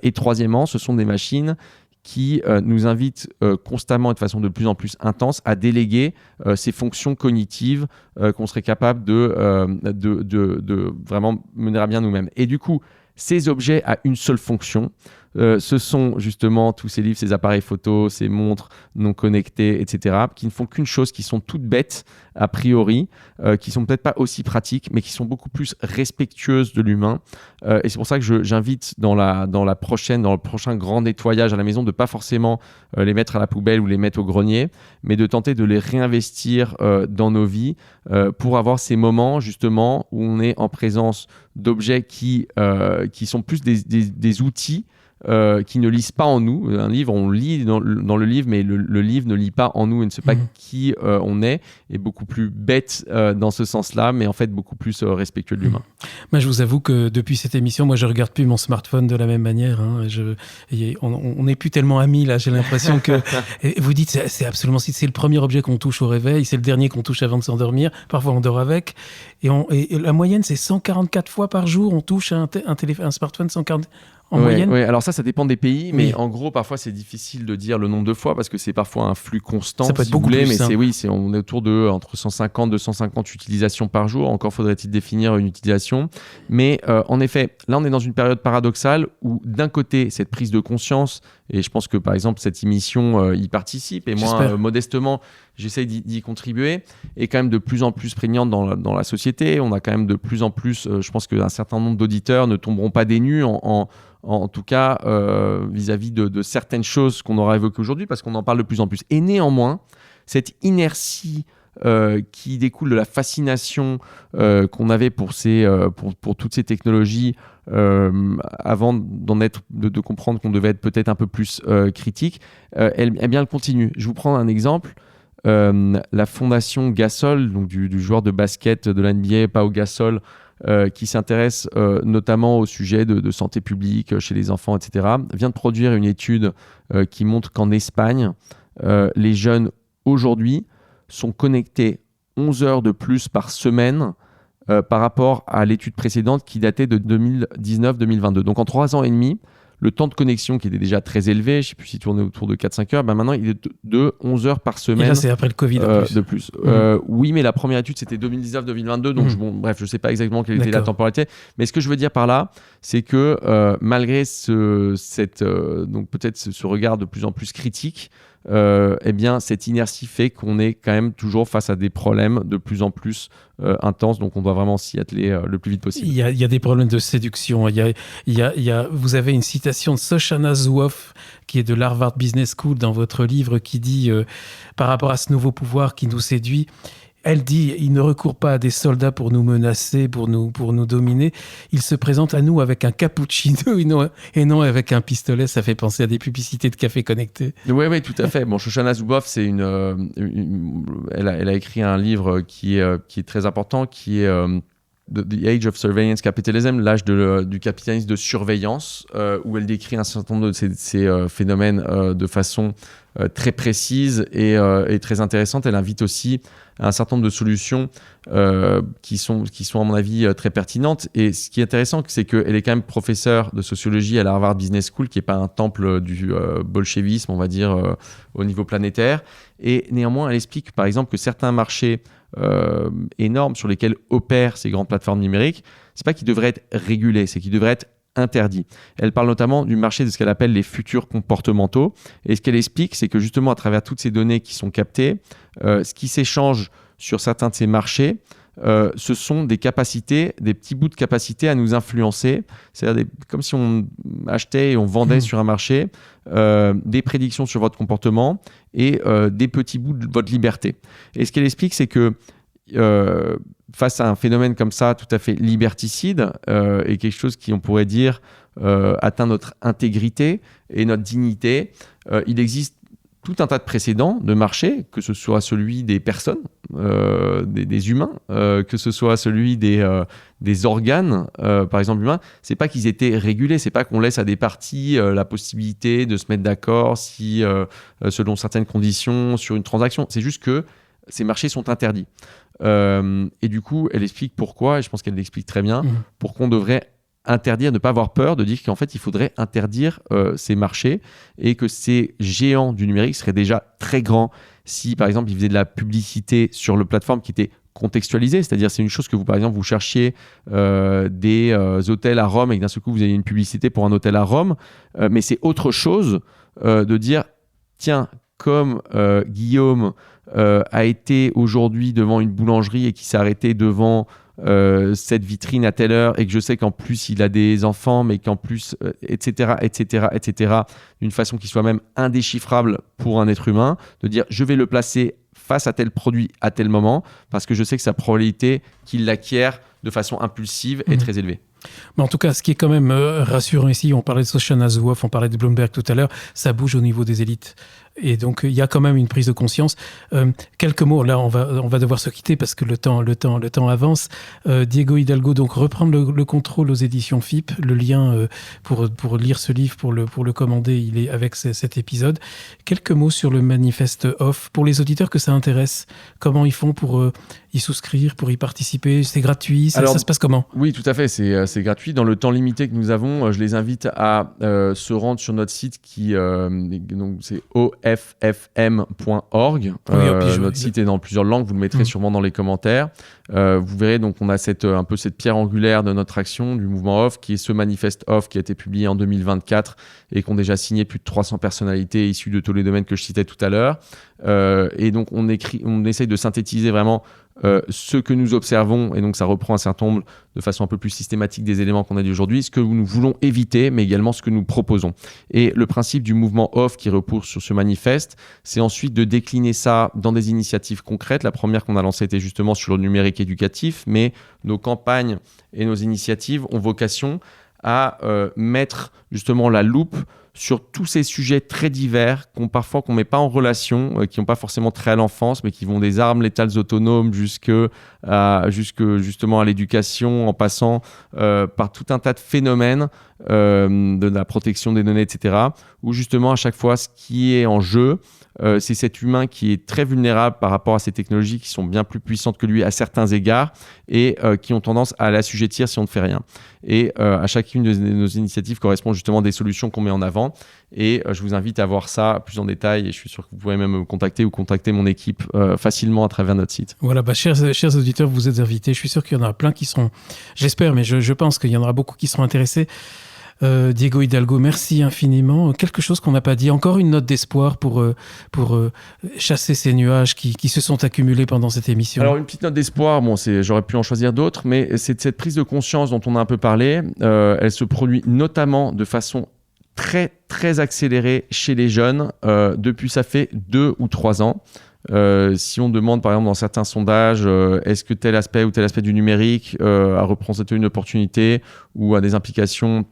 Et troisièmement, ce sont des machines qui nous invitent constamment et de façon de plus en plus intense à déléguer ces fonctions cognitives qu'on serait capable de vraiment mener à bien nous-mêmes. Et du coup, ces objets à une seule fonction, ce sont justement tous ces livres, ces appareils photo, ces montres non connectées, etc., qui ne font qu'une chose, qui sont toutes bêtes a priori, qui sont peut-être pas aussi pratiques, mais qui sont beaucoup plus respectueuses de l'humain. Et c'est pour ça que j'invite dans le prochain grand nettoyage à la maison, de pas forcément les mettre à la poubelle ou les mettre au grenier, mais de tenter de les réinvestir dans nos vies pour avoir ces moments justement où on est en présence d'objets qui sont plus des outils qui ne lisent pas en nous. Un livre, on lit dans le livre, mais le livre ne lit pas en nous et ne sait pas qui on est, et beaucoup plus bête dans ce sens-là, mais en fait beaucoup plus respectueux de l'humain. Moi, je vous avoue que depuis cette émission, moi, je regarde plus mon smartphone de la même manière. On n'est plus tellement amis, là. J'ai l'impression que... Et vous dites, c'est absolument... C'est le premier objet qu'on touche au réveil, c'est le dernier qu'on touche avant de s'endormir. Parfois, on dort avec. Et la moyenne, c'est 144 fois par jour, on touche un smartphone 140... moyenne. Oui, alors ça dépend des pays, mais en gros, parfois, c'est difficile de dire le nombre de fois parce que c'est parfois un flux constant. Ça peut être beaucoup plus, mais on est autour de entre 150 et 250 utilisations par jour. Encore faudrait-il définir une utilisation. Mais en effet, là, on est dans une période paradoxale où, d'un côté, cette prise de conscience, et je pense que, par exemple, cette émission y participe, et moi, modestement, j'essaye d'y contribuer, est quand même de plus en plus prégnante dans la société. On a quand même de plus en plus, je pense qu'un certain nombre d'auditeurs ne tomberont pas des nues en tout cas vis-à-vis de certaines choses qu'on aura évoquées aujourd'hui, parce qu'on en parle de plus en plus. Et néanmoins, cette inertie qui découle de la fascination qu'on avait pour toutes ces technologies avant de comprendre qu'on devait être peut-être un peu plus critique, elle continue. Je vous prends un exemple. La fondation Gasol, donc du joueur de basket de la NBA, Pau Gasol, qui s'intéresse notamment au sujet de santé publique chez les enfants, etc., vient de produire une étude qui montre qu'en Espagne, les jeunes aujourd'hui sont connectés 11 heures de plus par semaine par rapport à l'étude précédente qui datait de 2019-2022. Donc en 3 ans et demi, le temps de connexion qui était déjà très élevé, je ne sais plus s'il tournait autour de 4-5 heures, maintenant il est de 11 heures par semaine. Et là, c'est après le Covid en plus. De plus. Oui, mais la première étude, c'était 2019-2022, donc bref, je ne sais pas exactement quelle était la temporalité. Mais ce que je veux dire par là, c'est que malgré donc peut-être ce regard de plus en plus critique, eh bien, cette inertie fait qu'on est quand même toujours face à des problèmes de plus en plus intenses, donc on doit vraiment s'y atteler le plus vite possible. Il y a des problèmes de séduction. Vous avez une citation de Shoshana Zuboff, qui est de l'Harvard Business School, dans votre livre, qui dit, par rapport à ce nouveau pouvoir qui nous séduit, elle dit, il ne recourt pas à des soldats pour nous menacer, pour nous dominer. Il se présente à nous avec un cappuccino et non avec un pistolet. Ça fait penser à des publicités de café connecté. Oui, tout à fait. Bon, Shoshana Zuboff, c'est elle a écrit un livre qui est très important, qui est The Age of Surveillance Capitalism, l'âge du capitalisme de surveillance, où elle décrit un certain nombre de ces phénomènes de façon très précise et très intéressante. Elle invite aussi à un certain nombre de solutions qui sont à mon avis très pertinentes. Et ce qui est intéressant, c'est qu'elle est quand même professeure de sociologie à la Harvard Business School, qui n'est pas un temple du bolchevisme, on va dire, au niveau planétaire. Et néanmoins, elle explique par exemple que certains marchés énormes sur lesquels opèrent ces grandes plateformes numériques, c'est pas qu'ils devraient être régulés, c'est qu'ils devraient être interdits. Elle parle notamment du marché de ce qu'elle appelle les futurs comportementaux. Et ce qu'elle explique, c'est que justement, à travers toutes ces données qui sont captées, ce qui s'échange sur certains de ces marchés, ce sont des capacités, des petits bouts de capacité à nous influencer. C'est-à-dire comme si on achetait et on vendait sur un marché des prédictions sur votre comportement et des petits bouts de votre liberté. Et ce qu'elle explique, c'est que face à un phénomène comme ça, tout à fait liberticide, et quelque chose qui, on pourrait dire, atteint notre intégrité et notre dignité, il existe tout un tas de précédents de marché, que ce soit celui des personnes, des humains, que ce soit celui des organes, par exemple humains. C'est pas qu'ils étaient régulés, c'est pas qu'on laisse à des parties la possibilité de se mettre d'accord si, selon certaines conditions sur une transaction. C'est juste que ces marchés sont interdits. Et du coup, elle explique pourquoi, et je pense qu'elle l'explique très bien, pourquoi on devrait interdire, ne pas avoir peur de dire qu'en fait, il faudrait interdire ces marchés et que ces géants du numérique seraient déjà très grands si, par exemple, ils faisaient de la publicité sur le plateforme qui était contextualisée, c'est-à-dire c'est une chose que vous, par exemple, vous cherchiez des hôtels à Rome et que d'un seul coup, vous avez une publicité pour un hôtel à Rome, mais c'est autre chose de dire, tiens, comme Guillaume a été aujourd'hui devant une boulangerie et qui s'est arrêté devant cette vitrine à telle heure et que je sais qu'en plus il a des enfants mais qu'en plus etc d'une façon qui soit même indéchiffrable pour un être humain, de dire je vais le placer face à tel produit à tel moment parce que je sais que sa probabilité qu'il l'acquiert de façon impulsive est très élevée. Mais en tout cas, ce qui est quand même rassurant ici, on parlait de Shoshana Zuboff, on parlait de Bloomberg tout à l'heure, ça bouge au niveau des élites. Et donc, il y a quand même une prise de conscience. Quelques mots, là, on va devoir se quitter parce que le temps avance. Diego Hidalgo, donc, reprendre le contrôle aux éditions FIP. Le lien pour lire ce livre, pour le commander, il est avec cet épisode. Quelques mots sur le manifeste off. Pour les auditeurs que ça intéresse, comment ils font pour y souscrire, pour y participer? C'est gratuit? Ça se passe comment? Oui, tout à fait, c'est gratuit. Dans le temps limité que nous avons, je les invite à se rendre sur notre site donc c'est offm.org. Notre site est dans plusieurs langues, vous le mettrez sûrement dans les commentaires. Vous verrez, donc on a un peu cette pierre angulaire de notre action, du mouvement OFF, qui est ce manifeste OFF qui a été publié en 2024 et qu'ont déjà signé plus de 300 personnalités issues de tous les domaines que je citais tout à l'heure. Et donc on essaye de synthétiser vraiment ce que nous observons, et donc ça reprend un certain nombre de façon un peu plus systématique des éléments qu'on a dit aujourd'hui, ce que nous voulons éviter, mais également ce que nous proposons. Et le principe du mouvement OFF qui repose sur ce manifeste, c'est ensuite de décliner ça dans des initiatives concrètes. La première qu'on a lancée était justement sur le numérique éducatif, mais nos campagnes et nos initiatives ont vocation à mettre justement la loupe sur tous ces sujets très divers qu'on ne met pas en relation, qui n'ont pas forcément trait à l'enfance, mais qui vont des armes létales autonomes jusque justement à l'éducation, en passant par tout un tas de phénomènes de la protection des données, etc. Où justement à chaque fois, ce qui est en jeu, c'est cet humain qui est très vulnérable par rapport à ces technologies qui sont bien plus puissantes que lui à certains égards et qui ont tendance à l'assujettir si on ne fait rien. Et à chacune de nos initiatives correspond justement des solutions qu'on met en avant. Et je vous invite à voir ça plus en détail, et je suis sûr que vous pourrez même me contacter ou contacter mon équipe facilement à travers notre site. Voilà, chers auditeurs, vous êtes invités. Je suis sûr qu'il y en aura plein qui seront, j'espère, mais je pense qu'il y en aura beaucoup qui seront intéressés. Diego Hidalgo, merci infiniment. Quelque chose qu'on n'a pas dit, encore une note d'espoir pour chasser ces nuages qui se sont accumulés pendant cette émission. Alors une petite note d'espoir, j'aurais pu en choisir d'autres, mais c'est cette prise de conscience dont on a un peu parlé. Elle se produit notamment de façon très très accélérée chez les jeunes depuis ça fait 2 ou 3 ans. Si on demande par exemple dans certains sondages est-ce que tel aspect ou tel aspect du numérique a représenté une opportunité ou a des implications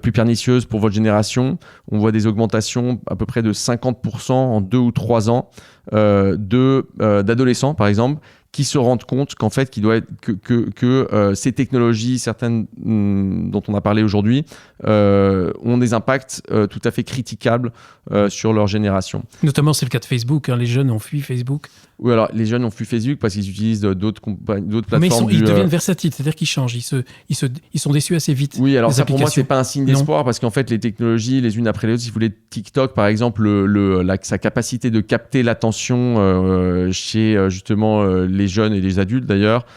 plus pernicieuses pour votre génération, on voit des augmentations à peu près de 50% en 2 ou 3 ans d'adolescents par exemple, qui se rendent compte qu'en fait, que ces technologies, certaines dont on a parlé aujourd'hui, ont des impacts tout à fait critiquables sur leur génération. Notamment, c'est le cas de Facebook. Les jeunes ont fui Facebook. Oui, alors les jeunes ont fui Facebook parce qu'ils utilisent d'autres plateformes. Mais ils deviennent versatiles, c'est-à-dire qu'ils changent. Ils sont déçus assez vite. Oui, alors ça pour moi, c'est pas un signe d'espoir parce qu'en fait, les technologies, les unes après les autres, si vous voulez, TikTok, par exemple, sa capacité de capter l'attention chez justement les jeunes et les adultes d'ailleurs,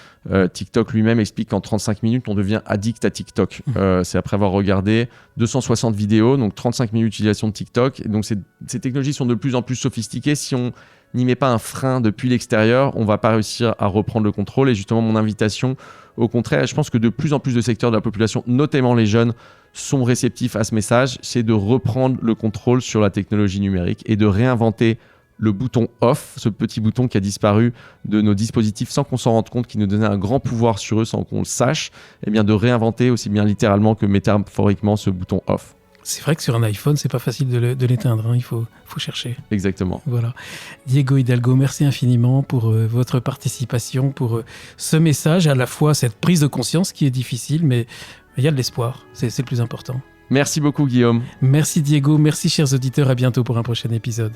TikTok lui-même explique qu'en 35 minutes, on devient addict à TikTok. C'est après avoir regardé 260 vidéos, donc 35 minutes d'utilisation de TikTok. Et donc ces technologies sont de plus en plus sophistiquées. Si on n'y met pas un frein depuis l'extérieur, on ne va pas réussir à reprendre le contrôle. Et justement, mon invitation, au contraire, je pense que de plus en plus de secteurs de la population, notamment les jeunes, sont réceptifs à ce message, c'est de reprendre le contrôle sur la technologie numérique et de réinventer le bouton off, ce petit bouton qui a disparu de nos dispositifs sans qu'on s'en rende compte, qui nous donnait un grand pouvoir sur eux sans qu'on le sache, et bien de réinventer aussi bien littéralement que métaphoriquement ce bouton off. C'est vrai que sur un iPhone, c'est pas facile de l'éteindre, il faut chercher. Exactement. Voilà. Diego Hidalgo, merci infiniment pour votre participation, pour ce message, à la fois cette prise de conscience qui est difficile, mais il y a de l'espoir, c'est le plus important. Merci beaucoup Guillaume. Merci Diego, merci chers auditeurs, à bientôt pour un prochain épisode.